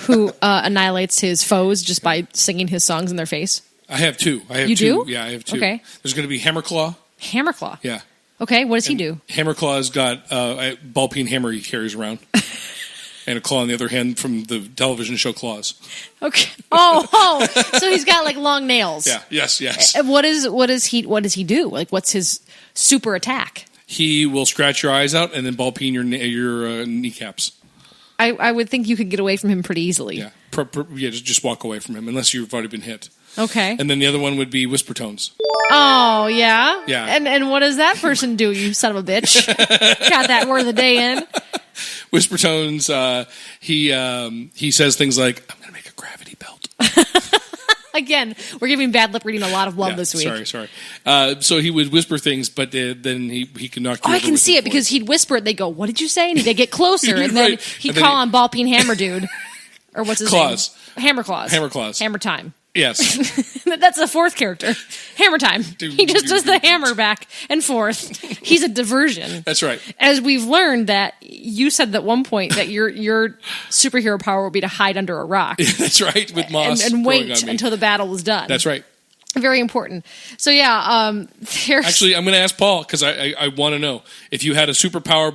who annihilates his foes just by singing his songs in their face. I have 2. You two. do? Yeah, I have 2. Okay. There's going to be Hammerclaw. Hammerclaw? Yeah. Okay, what does he do? Hammerclaw's got a ball-peen hammer he carries around. And a claw on the other hand from the television show Claws. Okay. Oh, so he's got like long nails. Yeah. Yes. What does he do? Like, what's his super attack? He will scratch your eyes out and then ball-peen your kneecaps. I would think you could get away from him pretty easily. Yeah. Just walk away from him unless you've already been hit. Okay. And then the other one would be Whisper Tones. Oh, yeah? Yeah. And what does that person do, you son of a bitch? Got that word of the day in. Whisper Tones, he says things like, I'm going to make a gravity belt. Again, we're giving Bad Lip Reading a lot of love this week. Sorry. So he would whisper things, but then he can knock you over. I can see it because he'd whisper it. They go, "What did you say?" And they'd get closer, and then Right. he'd call on Ball-Peen Hammer Dude. Or what's his Claws. name? Hammer Claws. Hammer Claws. Hammer Time. Yes. That's the fourth character. Hammer Time. He just does the hammer back and forth. He's a diversion. That's right. As we've learned that you said at one point that your superhero power would be to hide under a rock. That's right, with moss. And growing wait on me. until the battle was done. That's right. Very important. So yeah, there's... Actually, I'm going to ask Paul because I want to know. If you had a superpower,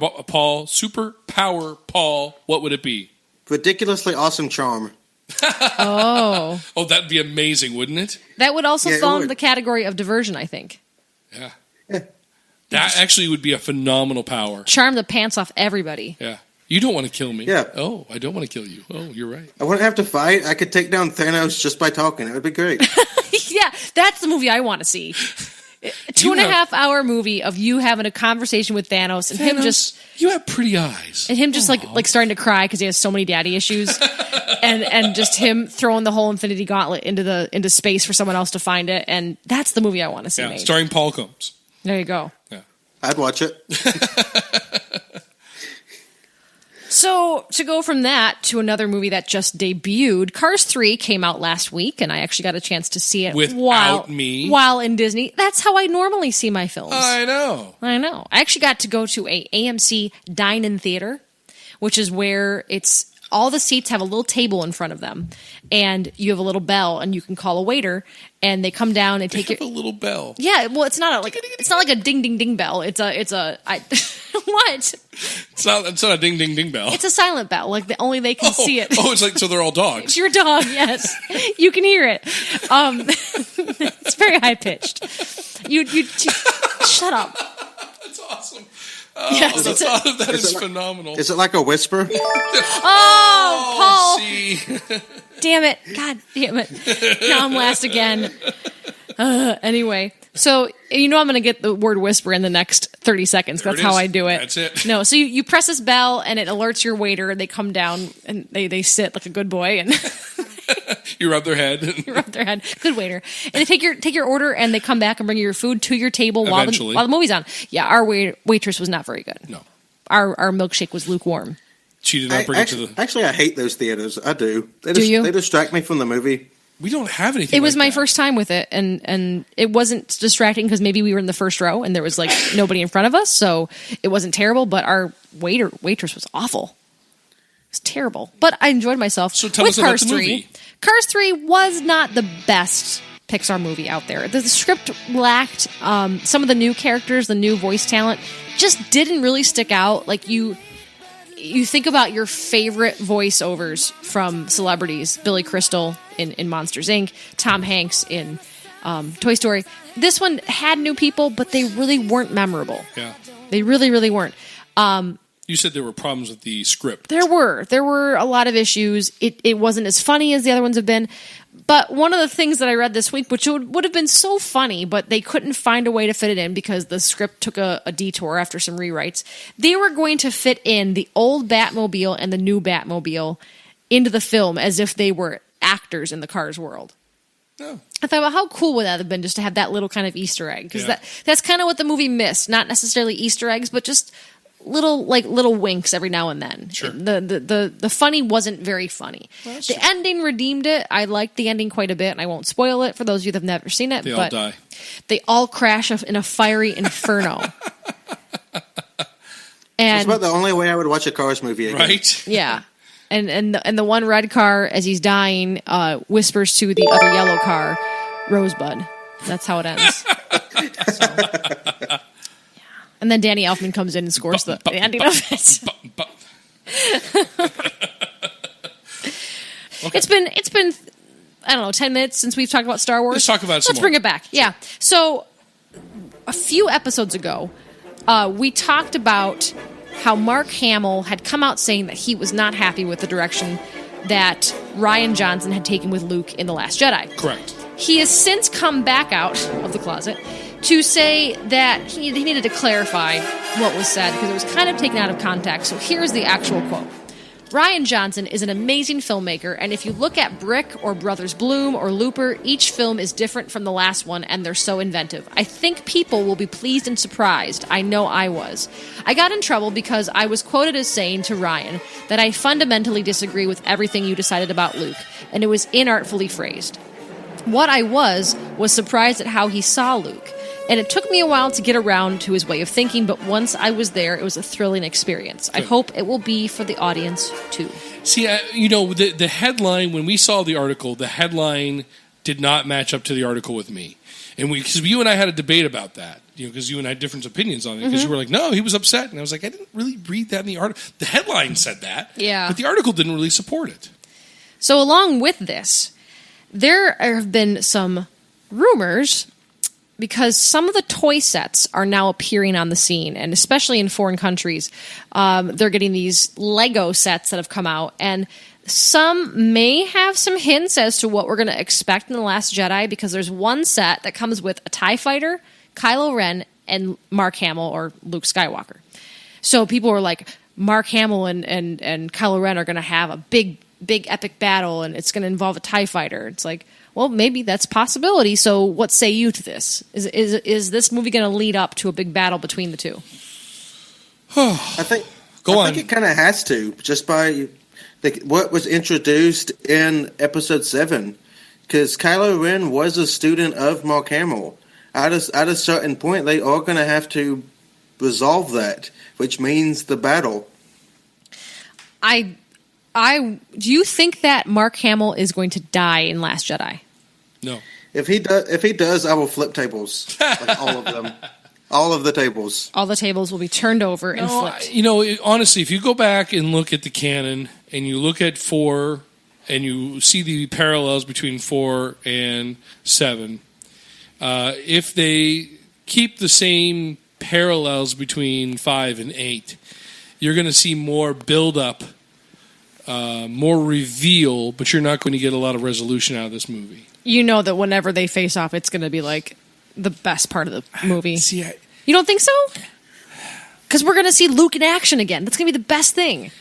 Paul, what would it be? Ridiculously awesome charm. Oh, that'd be amazing, wouldn't it? that would also Yeah, it fall in would. the category of diversion, I think. Yeah. That actually would be a phenomenal power. Charm the pants off everybody. Yeah. You don't want to kill me. Yeah. Oh, I don't want to kill you. Oh, you're right. I wouldn't have to fight. I could take down Thanos just by talking. It would be great. Yeah, that's the movie I want to see. A 2.5 hour movie of you having a conversation with Thanos and him just... You have pretty eyes. And him just like starting to cry because he has so many daddy issues. and just him throwing the whole Infinity Gauntlet into space for someone else to find it. And that's the movie I want to see made. Starring Paul Combs. There you go. Yeah. I'd watch it. So, to go from that to another movie that just debuted, Cars 3 came out last week, and I actually got a chance to see it Without me. while in Disney. That's how I normally see my films. I know. I actually got to go to a AMC dine-in theater, which is where it's all the seats have a little table in front of them, and you have a little bell, and you can call a waiter, and they come down and take a little bell. Yeah, well, it's not like a ding ding ding bell. It's a what? It's not a ding ding ding bell. It's a silent bell. Like only they can see it. Oh, it's like so they're all dogs. It's your dog. Yes, you can hear it. It's very high pitched. You shut up. That's awesome. Yes, the it's a- thought of that is like- phenomenal. Is it like a whisper? Oh, Paul! See, Damn it! God damn it! Now I'm last again. Anyway, so I'm going to get the word whisper in the next 30 seconds. There That's it how is. I do it. That's it. No, so you press this bell and it alerts your waiter. They come down and they sit like a good boy and you rub their head. you rub their head. Good waiter. And they take your order and they come back and bring you your food to your table while the movie's on. Yeah, our waitress was not very good. No. Our milkshake was lukewarm. She did not bring it to the... Actually, I hate those theaters. I do. You? They distract me from the movie. We don't have anything. It was like my that. first time with it, and it wasn't distracting because maybe we were in the first row and there was like nobody in front of us, so it wasn't terrible. But our waitress was awful. It was terrible, but I enjoyed myself. So tell with us about Cars the 3. movie. Cars 3 was not the best Pixar movie out there. The script lacked some of the new characters, the new voice talent, just didn't really stick out. Like you think about your favorite voiceovers from celebrities, Billy Crystal in Monsters, Inc., Tom Hanks in Toy Story. This one had new people, but they really weren't memorable. Yeah. They really, really weren't. You said there were problems with the script. There were a lot of issues. It wasn't as funny as the other ones have been. But one of the things that I read this week, which would have been so funny, but they couldn't find a way to fit it in because the script took a detour after some rewrites. They were going to fit in the old Batmobile and the new Batmobile into the film as if they were actors in the Cars world. Oh. I thought, well, how cool would that have been just to have that little kind of Easter egg? Because that's kind of what the movie missed. Not necessarily Easter eggs, but just little winks every now and then. Sure. The funny wasn't very funny. Well, the ending redeemed it. I liked the ending quite a bit, and I won't spoil it for those of you that have never seen it. They but all die. They all crash in a fiery inferno. It's And about the only way I would watch a Cars movie again. Right? yeah. And the one red car, as he's dying, whispers to the other yellow car, Rosebud. That's how it ends. And then Danny Elfman comes in and scores the ending of it. Okay. It's been I don't know 10 minutes since we've talked about Star Wars. Let's talk about it some Let's more. bring it back. Yeah. So a few episodes ago, we talked about how Mark Hamill had come out saying that he was not happy with the direction that Rian Johnson had taken with Luke in The Last Jedi. Correct. He has since come back out of the closet to say that he needed to clarify what was said because it was kind of taken out of context. So here's the actual quote. Rian Johnson is an amazing filmmaker, and if you look at Brick or Brothers Bloom or Looper, each film is different from the last one, and they're so inventive. I think people will be pleased and surprised. I know I was. I got in trouble because I was quoted as saying to Rian that I fundamentally disagree with everything you decided about Luke, and it was inartfully phrased. What I was surprised at how he saw Luke. And it took me a while to get around to his way of thinking, but once I was there, it was a thrilling experience. I hope it will be for the audience, too. See, the headline, when we saw the article, the headline did not match up to the article with me. And because you and I had a debate about that, because you and I had different opinions on it. Because you were like, no, he was upset. And I was like, I didn't really read that in the article. The headline said that. Yeah. But the article didn't really support it. So along with this, there have been some rumors because some of the toy sets are now appearing on the scene, and especially in foreign countries, they're getting these Lego sets that have come out, and some may have some hints as to what we're going to expect in The Last Jedi, because there's one set that comes with a TIE fighter, Kylo Ren, and Mark Hamill, or Luke Skywalker. So people are like, Mark Hamill and Kylo Ren are going to have a big epic battle, and it's going to involve a TIE fighter. It's like, well, maybe that's a possibility. So what say you to this? Is this movie going to lead up to a big battle between the two? I think it kind of has to, just by what was introduced in Episode 7. Because Kylo Ren was a student of Mark Hamill. At a certain point, they are going to have to resolve that, which means the battle. Do you think that Mark Hamill is going to die in Last Jedi? No. If he does, I will flip tables, like all of them, all of the tables. All the tables will be turned over and flipped. Honestly, if you go back and look at the canon and you look at 4 and you see the parallels between 4 and 7, if they keep the same parallels between 5 and 8. You're going to see more build-up, more reveal, but you're not going to get a lot of resolution out of this movie. You know that whenever they face off, it's going to be like the best part of the movie. See, you don't think so? Because we're going to see Luke in action again. That's going to be the best thing.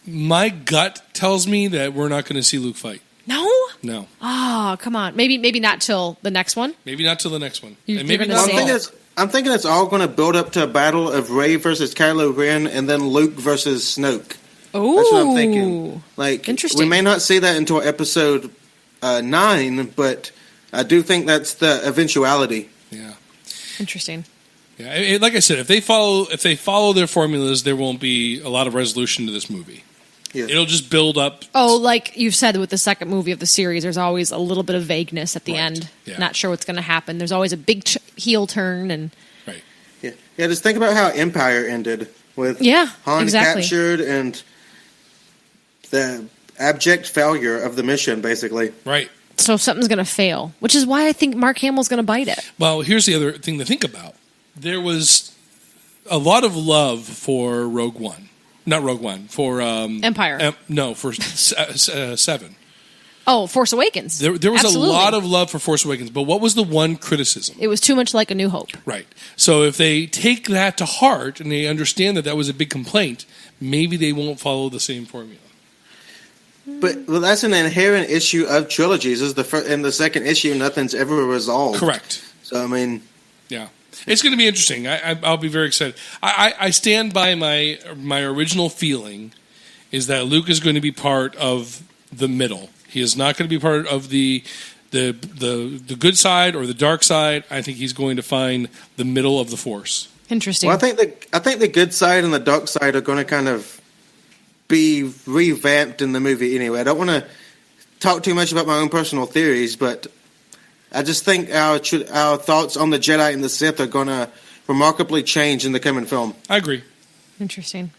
My gut tells me that we're not going to see Luke fight. No? No. Oh, come on. Maybe not till the next one. Maybe not till the next one. You're And maybe gonna not say at all. it. I'm thinking it's all going to build up to a battle of Rey versus Kylo Ren, and then Luke versus Snoke. Oh, That's what I'm thinking. Like, interesting. we may not see that until episode 9, but I do think that's the eventuality. Yeah. Interesting. Yeah, like I said, if they follow their formulas, there won't be a lot of resolution to this movie. Yeah. It'll just build up. Oh, like you've said with the second movie of the series, there's always a little bit of vagueness at the Right. end. Yeah. Not sure what's going to happen. There's always a big heel turn, and Right. Yeah, just think about how Empire ended with Yeah, Han exactly. captured and the abject failure of the mission, basically. Right. so something's going to fail, which is why I think Mark Hamill's going to bite it. Well, here's the other thing to think about. There was a lot of love for Rogue One. Not Rogue One. For Empire. For 7. Oh, Force Awakens. There was Absolutely. a lot of love for Force Awakens, but what was the one criticism? It was too much like A New Hope. Right. So if they take that to heart and they understand that that was a big complaint, maybe they won't follow the same formula. But that's an inherent issue of trilogies. Is in the second issue, nothing's ever resolved. Correct. So I mean, yeah, it's going to be interesting. I'll be very excited. I stand by my original feeling is that Luke is going to be part of the middle. He is not going to be part of the good side or the dark side. I think he's going to find the middle of the Force. Interesting. well, I think the good side and the dark side are going to kind of be revamped in the movie anyway. I don't want to talk too much about my own personal theories, but I just think our thoughts on the Jedi and the Sith are going to remarkably change in the coming film. I agree. Interesting.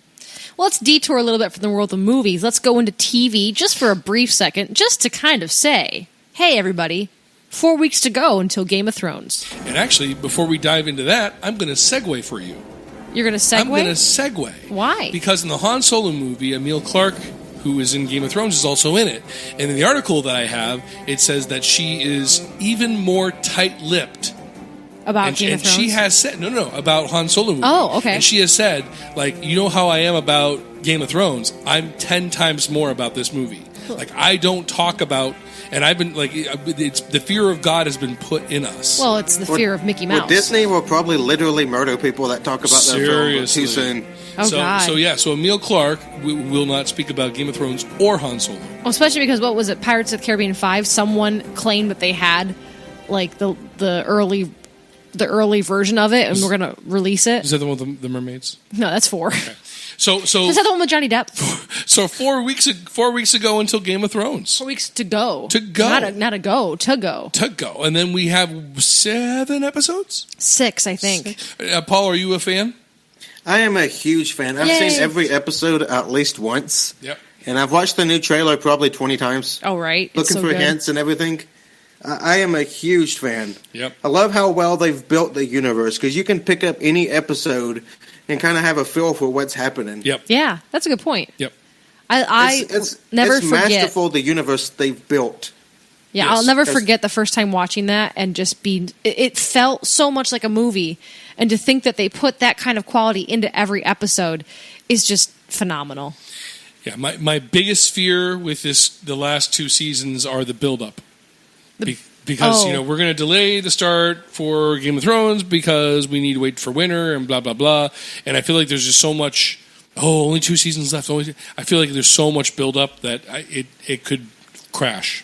Well, let's detour a little bit from the world of movies. Let's go into TV just for a brief second, just to kind of say, hey, everybody, 4 weeks to go until Game of Thrones. And actually, before we dive into that, I'm going to segue for you. You're going to segue? I'm going to segue. Why? Because in the Han Solo movie, Emilia Clarke, who is in Game of Thrones, is also in it. And in the article that I have, it says that she is even more tight-lipped. About Game of Thrones? She has said, no, about Han Solo movie. Oh, okay. And she has said, like, you know how I am about Game of Thrones? I'm 10 times more about this movie. Like, I don't talk about, and I've been, like, it's the fear of God has been put in us. Well, it's the fear of Mickey Mouse. Well, Disney will probably literally murder people that talk about their film too soon. Oh, God. So Emilia Clarke will not speak about Game of Thrones or Han Solo. Well, especially because, what was it, Pirates of the Caribbean 5? Someone claimed that they had, like, the early version of it, and we're going to release it. Is that the one with the mermaids? No, that's 4. Okay. So Is that the one with Johnny Depp? So 4 weeks ago until Game of Thrones. 4 weeks to go. To go. Not a go. To go. To go. And then we have 7 episodes? 6, I think. Paul, are you a fan? I am a huge fan. I've Yay. seen every episode at least once. Yep. And I've watched the new trailer probably 20 times. Oh, right. It's Looking so for good. hints and everything. I am a huge fan. Yep. I love how well they've built the universe, because you can pick up any episode and kind of have a feel for what's happening. Yep. Yeah, that's a good point. Yep. I never it's forget. masterful, the universe they've built. Yeah, Yes. I'll never Yes. forget the first time watching that and just being. It felt so much like a movie, and to think that they put that kind of quality into every episode is just phenomenal. Yeah, my biggest fear with the last 2 seasons are the build-up. Because, Oh. we're going to delay the start for Game of Thrones because we need to wait for winter and blah, blah, blah. And I feel like there's just so much, only 2 seasons left. I feel like there's so much build-up that it could crash.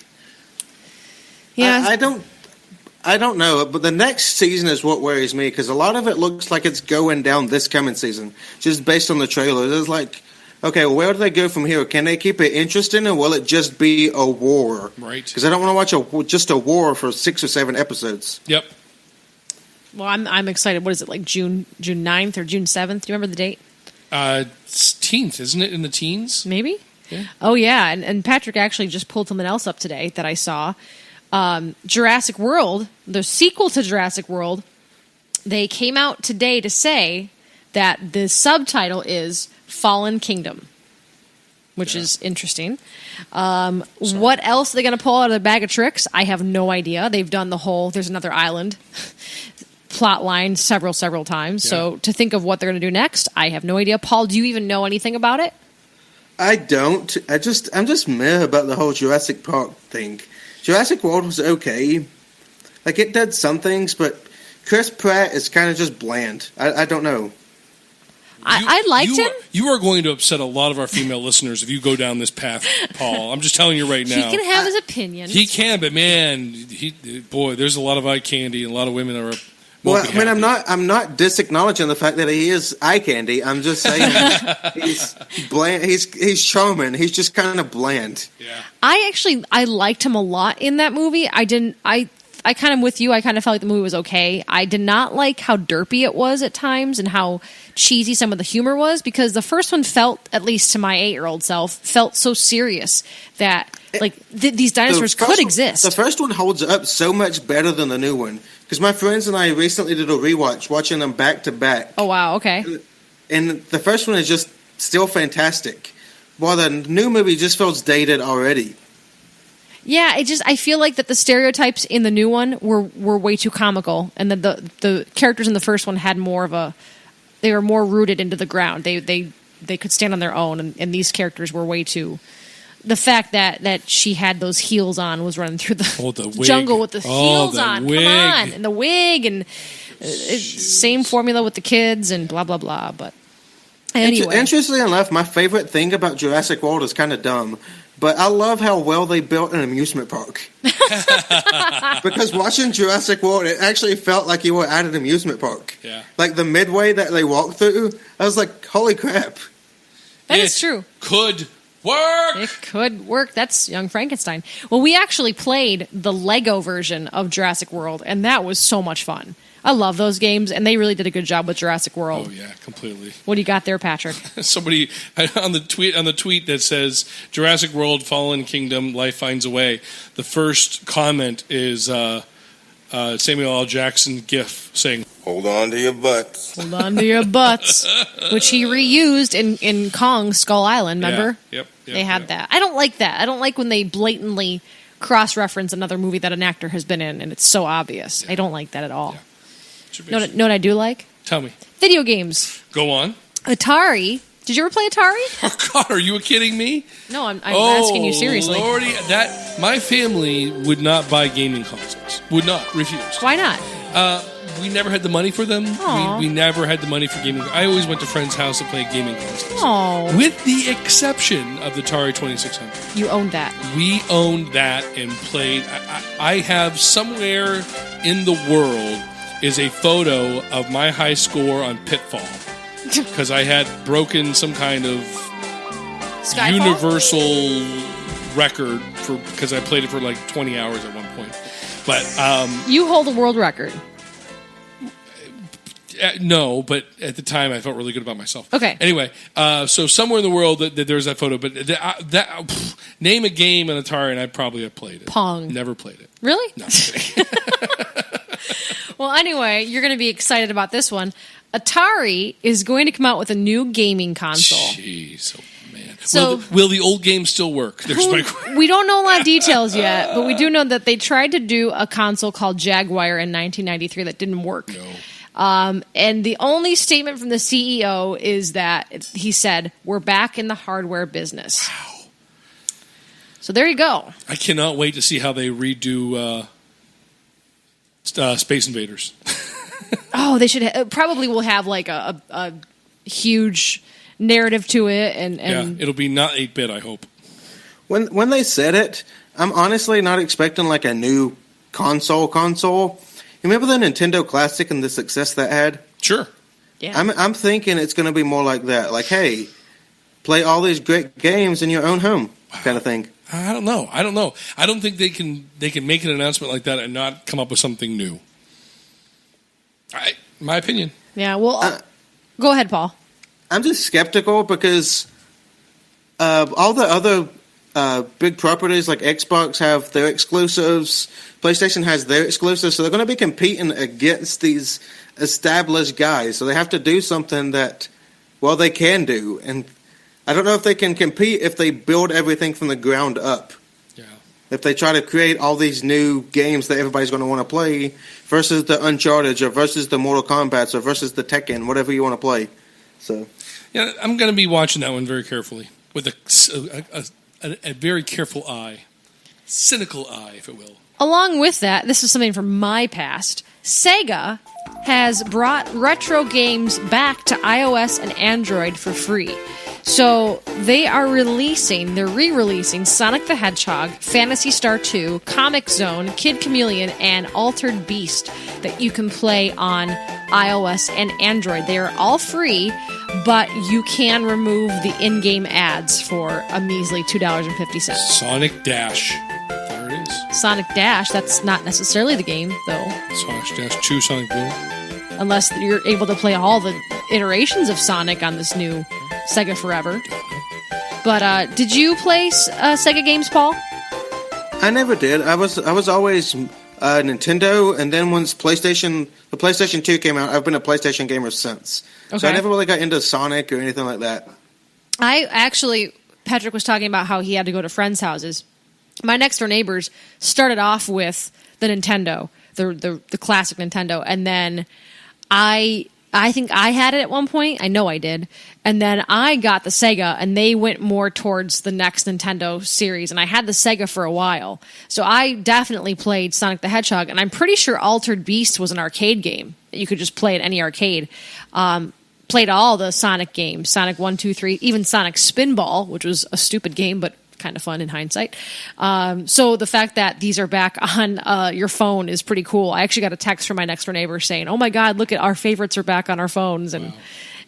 Yeah, I don't know, but the next season is what worries me, because a lot of it looks like it's going down this coming season, just based on the trailers. It's like, okay, where do they go from here? Can they keep it interesting, or will it just be a war? Right. Because I don't want to watch just a war for 6 or 7 episodes. Yep. well, I'm excited. What is it, like June 9th or June 7th? Do you remember the date? It's teens, isn't it? In the teens? Maybe. Yeah. Oh yeah, and Patrick actually just pulled something else up today that I saw. Jurassic World, the sequel to Jurassic World, they came out today to say that the subtitle is Fallen Kingdom, which is interesting. What else are they going to pull out of their bag of tricks? I have no idea. They've done the whole there's another island plot line several times. Yeah. So to think of what they're going to do next, I have no idea. Paul, do you even know anything about it? I don't. I'm just meh about the whole Jurassic Park thing. Jurassic World was okay. Like, it did some things, but Chris Pratt is kind of just bland. I don't know. I liked him. You are going to upset a lot of our female listeners if you go down this path, Paul. I'm just telling you right now. He can have his opinion. He can, but man, there's a lot of eye candy and a lot of women are. Well, I mean, I'm not disacknowledging the fact that he is eye candy. I'm just saying he's bland. He's charming. He's just kind of bland. Yeah. I liked him a lot in that movie. I kind of with you. I kind of felt like the movie was okay. I did not like how derpy it was at times and how cheesy some of the humor was, because the first one felt, at least to my 8-year-old self, felt so serious that like these dinosaurs could exist. The first one holds up so much better than the new one, because my friends and I recently did a rewatch, watching them back to back. Oh wow, okay. And the first one is just still fantastic, while the new movie just feels dated already. Yeah, I feel like that the stereotypes in the new one were way too comical, and that the characters in the first one had more of they were more rooted into the ground. They could stand on their own, and these characters were way too. The fact that she had those heels on, was running through the jungle with the heels on. Wig. Come on, and the wig, and same formula with the kids, and blah blah blah. But anyway, interestingly enough, my favorite thing about Jurassic World is kind of dumb. But I love how well they built an amusement park. Because watching Jurassic World, it actually felt like you were at an amusement park. Yeah. Like the midway that they walked through, I was like, holy crap. That is true. Could work. It could work. That's Young Frankenstein. Well, we actually played the Lego version of Jurassic World, and that was so much fun. I love those games, and they really did a good job with Jurassic World. Oh yeah, completely. What do you got there, Patrick? Somebody on the tweet that says Jurassic World, Fallen Kingdom, Life Finds a Way. The first comment is Samuel L. Jackson gif saying, "Hold on to your butts." Hold on to your butts, which he reused in Kong Skull Island. Remember? Yeah. Yep. They had that. I don't like that. I don't like when they blatantly cross-reference another movie that an actor has been in, and it's so obvious. Yeah. I don't like that at all. Yeah. Know what I do like? Tell me. Video games. Go on. Atari. Did you ever play Atari? Oh, God, are you kidding me? No, I'm asking you seriously. Lordy, my family would not buy gaming consoles. Would not. Refused. Why not? We never had the money for them. We never had the money for gaming. I always went to friends' house to play gaming consoles. Aww. With the exception of the Atari 2600. You owned that. We owned that and played. I have somewhere in the world is a photo of my high score on Pitfall, because I had broken some kind of Skyfall? Universal record because I played it for like 20 hours at one point. But you hold a world record. No, but at the time I felt really good about myself. Okay. Anyway, so somewhere in the world that there's that photo, but name a game in Atari and I probably have played it. Pong. Never played it. Really? No, I'm kidding. Well, anyway, you're going to be excited about this one. Atari is going to come out with a new gaming console. Jeez, oh man. So, will the old game still work? We don't know a lot of details yet, but we do know that they tried to do a console called Jaguar in 1993 that didn't work. No. And the only statement from the CEO is that he said, "We're back in the hardware business." Wow. So there you go. I cannot wait to see how they redo Space Invaders. Oh, they should probably will have like a huge narrative to it, and yeah, it'll be not 8-bit. I hope. When they said it, I'm honestly not expecting like a new console. You remember the Nintendo Classic and the success that had? Sure. Yeah. I'm thinking it's going to be more like that. Like, hey, play all these great games in your own home, kind of thing. I don't know. I don't think they can make an announcement like that and not come up with something new. My opinion. Yeah. Well, go ahead, Paul. I'm just skeptical because all the other big properties like Xbox have their exclusives, PlayStation has their exclusives, so they're going to be competing against these established guys. So they have to do something that, well, they can do. And I don't know if they can compete if they build everything from the ground up. Yeah. If they try to create all these new games that everybody's going to want to play versus the Uncharted or versus the Mortal Kombat or versus the Tekken, whatever you want to play. So, yeah, I'm going to be watching that one very carefully with a very careful eye, cynical eye, if it will. Along with that, this is something from my past. Sega has brought retro games back to iOS and Android for free. So they're re-releasing Sonic the Hedgehog, Phantasy Star 2, Comic Zone, Kid Chameleon, and Altered Beast that you can play on iOS and Android. They are all free, but you can remove the in-game ads for a measly $2.50. Sonic Dash. There it is. Sonic Dash, that's not necessarily the game, though. Sonic Dash 2, Sonic Boom. Unless you're able to play all the iterations of Sonic on this new Sega Forever. But did you play Sega games, Paul? I never did. I was always Nintendo, and then once the PlayStation 2 came out, I've been a PlayStation gamer since. Okay. So I never really got into Sonic or anything like that. Patrick was talking about how he had to go to friends' houses. My next door neighbors started off with the Nintendo, the classic Nintendo, and then I think I had it at one point. I know I did. And then I got the Sega, and they went more towards the next Nintendo series. And I had the Sega for a while. So I definitely played Sonic the Hedgehog. And I'm pretty sure Altered Beast was an arcade game that you could just play at any arcade. Played all the Sonic games, Sonic 1, 2, 3, even Sonic Spinball, which was a stupid game, but kind of fun in hindsight. So the fact that these are back on your phone is pretty cool. I actually got a text from my next door neighbor saying, "Oh my God, look at our favorites are back on our phones." And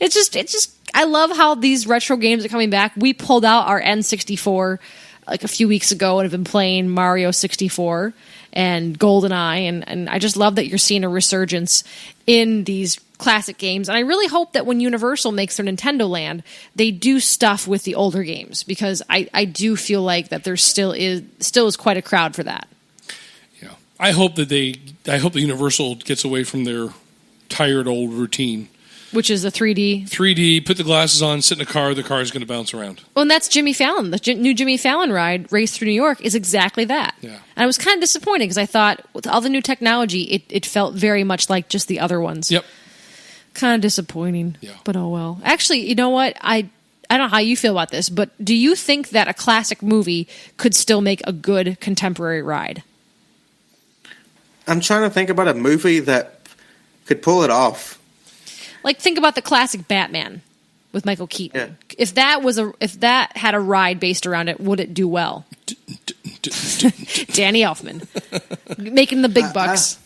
it's just, I love how these retro games are coming back. We pulled out our N64 like a few weeks ago and have been playing Mario 64 and GoldenEye. And I just love that you're seeing a resurgence in these classic games. And I really hope that when Universal makes their Nintendo Land, they do stuff with the older games, because I do feel like that there still is quite a crowd for that. Yeah. I hope that Universal gets away from their tired old routine. Which is a 3D. 3D, put the glasses on, sit in a car, the car is going to bounce around. Well, and that's Jimmy Fallon. The new Jimmy Fallon ride, Race Through New York, is exactly that. Yeah. And I was kind of disappointed because I thought with all the new technology, it felt very much like just the other ones. Yep. Kind of disappointing. Yeah. But oh well. Actually, you know what? I don't know how you feel about this, but do you think that a classic movie could still make a good contemporary ride? I'm trying to think about a movie that could pull it off. Like, think about the classic Batman with Michael Keaton. Yeah. If that had a ride based around it, would it do well? Danny Elfman making the big bucks.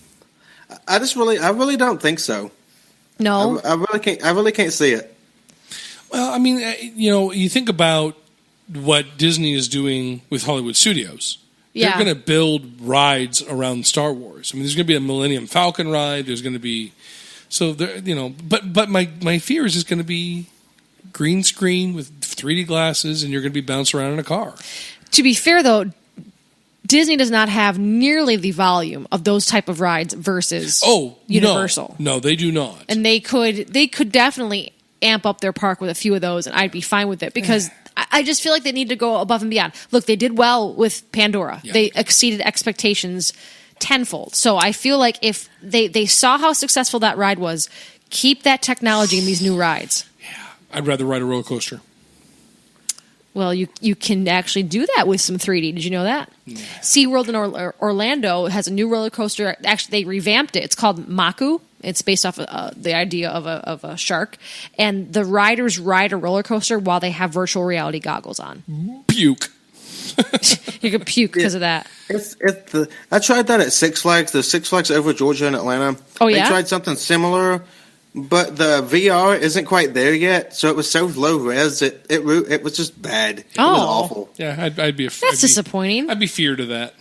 I really don't think so. No, I really can't see it. Well, I mean, you think about what Disney is doing with Hollywood Studios. Yeah. They're going to build rides around Star Wars. I mean, there's going to be a Millennium Falcon ride. There's going to be but my fear is it's going to be green screen with 3D glasses, and you're going to be bouncing around in a car. To be fair, though, Disney does not have nearly the volume of those type of rides versus Universal. No, they do not. And they could definitely amp up their park with a few of those, and I'd be fine with it, because I just feel like they need to go above and beyond. Look, they did well with Pandora. Yeah. They exceeded expectations tenfold. So I feel like if they saw how successful that ride was, keep that technology in these new rides. Yeah, I'd rather ride a roller coaster. Well, you can actually do that with some 3D. Did you know that? Yeah. SeaWorld in Orlando has a new roller coaster. Actually, they revamped it. It's called Maku. It's based off the idea of a shark. And the riders ride a roller coaster while they have virtual reality goggles on. Puke. You could puke because of that. I tried that at Six Flags, the Six Flags over Georgia in Atlanta. Oh, yeah? They tried something similar, but the VR isn't quite there yet, so it was so low res, it was just bad. It was awful. Yeah, I'd be That's disappointing. I'd be feared of that.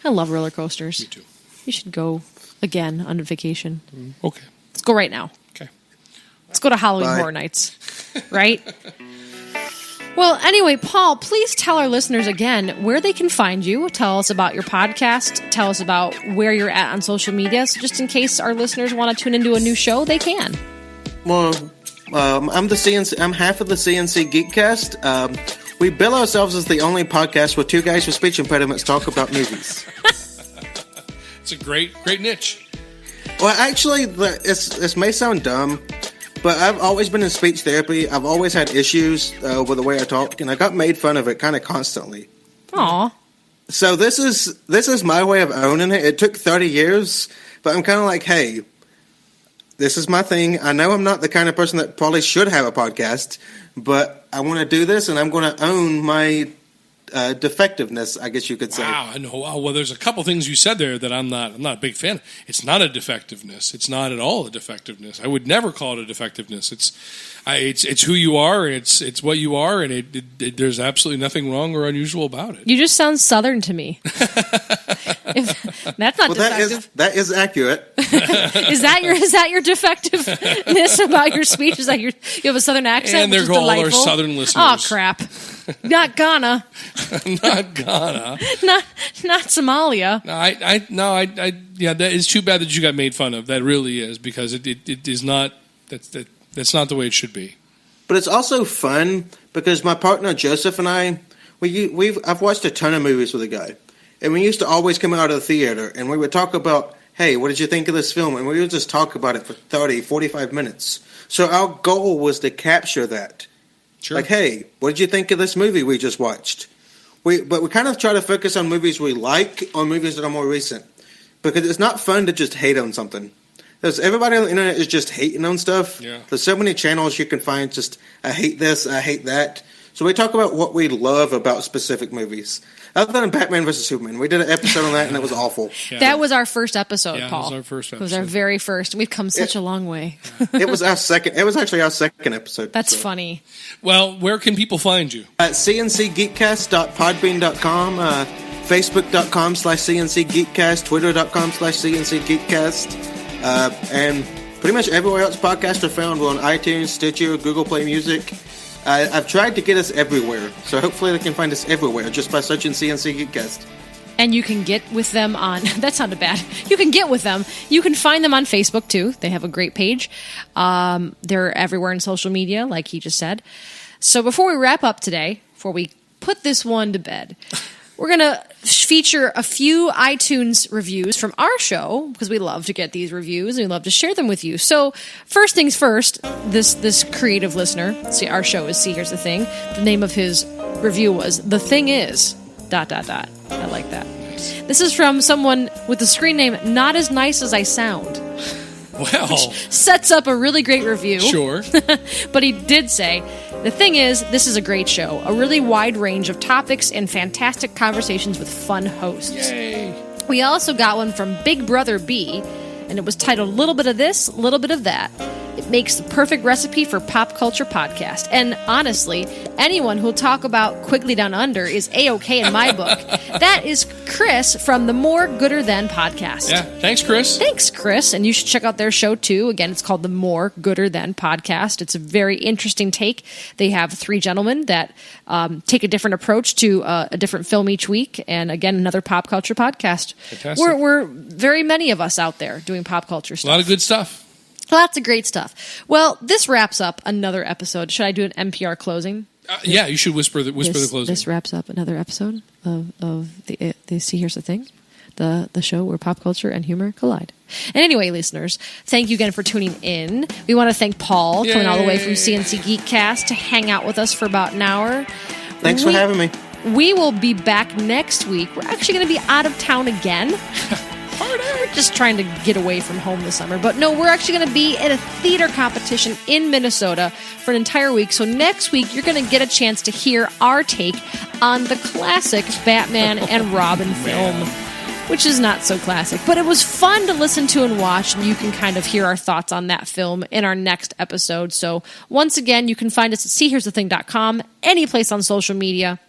I love roller coasters. Me too. You should go again on vacation. Okay. Let's go right now. Okay. Let's go to Halloween Horror Nights. Right? Well, anyway, Paul, please tell our listeners again where they can find you. Tell us about your podcast. Tell us about where you're at on social media. So just in case our listeners want to tune into a new show, they can. Well, I'm half of the C&C Geekcast. We bill ourselves as the only podcast where two guys with speech impediments talk about movies. It's a great niche. Well, actually, this may sound dumb, but I've always been in speech therapy. I've always had issues with the way I talk, and I got made fun of it kind of constantly. Aw. So this is my way of owning it. It took 30 years, but I'm kind of like, hey, this is my thing. I know I'm not the kind of person that probably should have a podcast, but I want to do this, and I'm going to own my defectiveness, I guess you could say. Wow, I know. Well, there's a couple things you said there that I'm not a big fan of. It's not a defectiveness. It's not at all a defectiveness. I would never call it a defectiveness. It's who you are, and it's what you are, and there's absolutely nothing wrong or unusual about it. You just sound Southern to me. That's not defective. That is accurate. Is that your defectiveness about your speech? Is that you have a Southern accent? And there go all our Southern listeners. Oh crap! Not Ghana. Not Ghana. Not Somalia. Yeah, that is too bad that you got made fun of. That really is, because it is not. That's not the way it should be. But it's also fun because my partner Joseph and I, I've watched a ton of movies with a guy, and we used to always come out of the theater and we would talk about, hey, what did you think of this film? And we would just talk about it for 30, 45 minutes. So our goal was to capture that. Sure. Like, hey, what did you think of this movie we just watched? But we kind of try to focus on movies we like, on movies that are more recent, because it's not fun to just hate on something. Because everybody on the internet is just hating on stuff. Yeah. There's so many channels you can find just, I hate this, I hate that. So we talk about what we love about specific movies. Other than Batman vs. Superman. We did an episode on that, and it was awful. Yeah. That was our first episode, Paul. It was our first episode. It was our very first. We've come such a long way. It was actually our second episode. That's funny. Well, where can people find you? At cncgeekcast.podbean.com, facebook.com/CNC Geekcast, twitter.com/CNC Geekcast. And pretty much everywhere else podcasts are found. We're on iTunes, Stitcher, Google Play Music. I've tried to get us everywhere, so hopefully they can find us everywhere just by searching C&C Geekcast. And you can get with them on... That sounded bad. You can get with them. You can find them on Facebook, too. They have a great page. They're everywhere in social media, like he just said. So before we wrap up today, before we put this one to bed... We're going to feature a few iTunes reviews from our show, because we love to get these reviews and we love to share them with you. So, first things first, this creative listener, see, our show is See Here's the Thing. The name of his review was The Thing Is... ... I like that. This is from someone with the screen name Not As Nice As I Sound. Well, which sets up a really great review. Sure. But he did say, the thing is, this is a great show. A really wide range of topics and fantastic conversations with fun hosts. Yay. We also got one from Big Brother B, and it was titled Little Bit of This, Little Bit of That. It makes the perfect recipe for pop culture podcast. And honestly, anyone who'll talk about Quigley Down Under is A-OK in my book. That is Chris from the More Gooder Than podcast. Yeah, thanks, Chris. Thanks, Chris. And you should check out their show, too. Again, it's called the More Gooder Than podcast. It's a very interesting take. They have three gentlemen that take a different approach to a different film each week. And again, another pop culture podcast. Fantastic. We're very many of us out there doing pop culture stuff. A lot of good stuff. Lots of great stuff. Well, this wraps up another episode. Should I do an NPR closing? Yeah, you should whisper the closing. This wraps up another episode of the See Here's the Thing, the show where pop culture and humor collide. And anyway, listeners, thank you again for tuning in. We want to thank Paul coming all the way from C&C Geekcast to hang out with us for about an hour. Thanks for having me. We will be back next week. We're actually going to be out of town again. We're just trying to get away from home this summer. But no, we're actually going to be at a theater competition in Minnesota for an entire week. So next week, you're going to get a chance to hear our take on the classic Batman and Robin film, which is not so classic. But it was fun to listen to and watch, and you can kind of hear our thoughts on that film in our next episode. So once again, you can find us at seehere'sthething.com, any place on social media,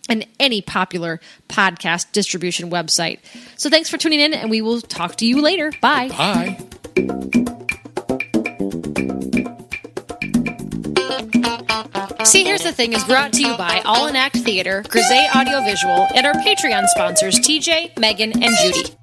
and any popular podcast distribution website. So thanks for tuning in, and we will talk to you later. Bye. Bye. See, Here's the Thing is brought to you by All in Act Theater, Grisey Audiovisual, and our Patreon sponsors TJ, Megan, and Judy.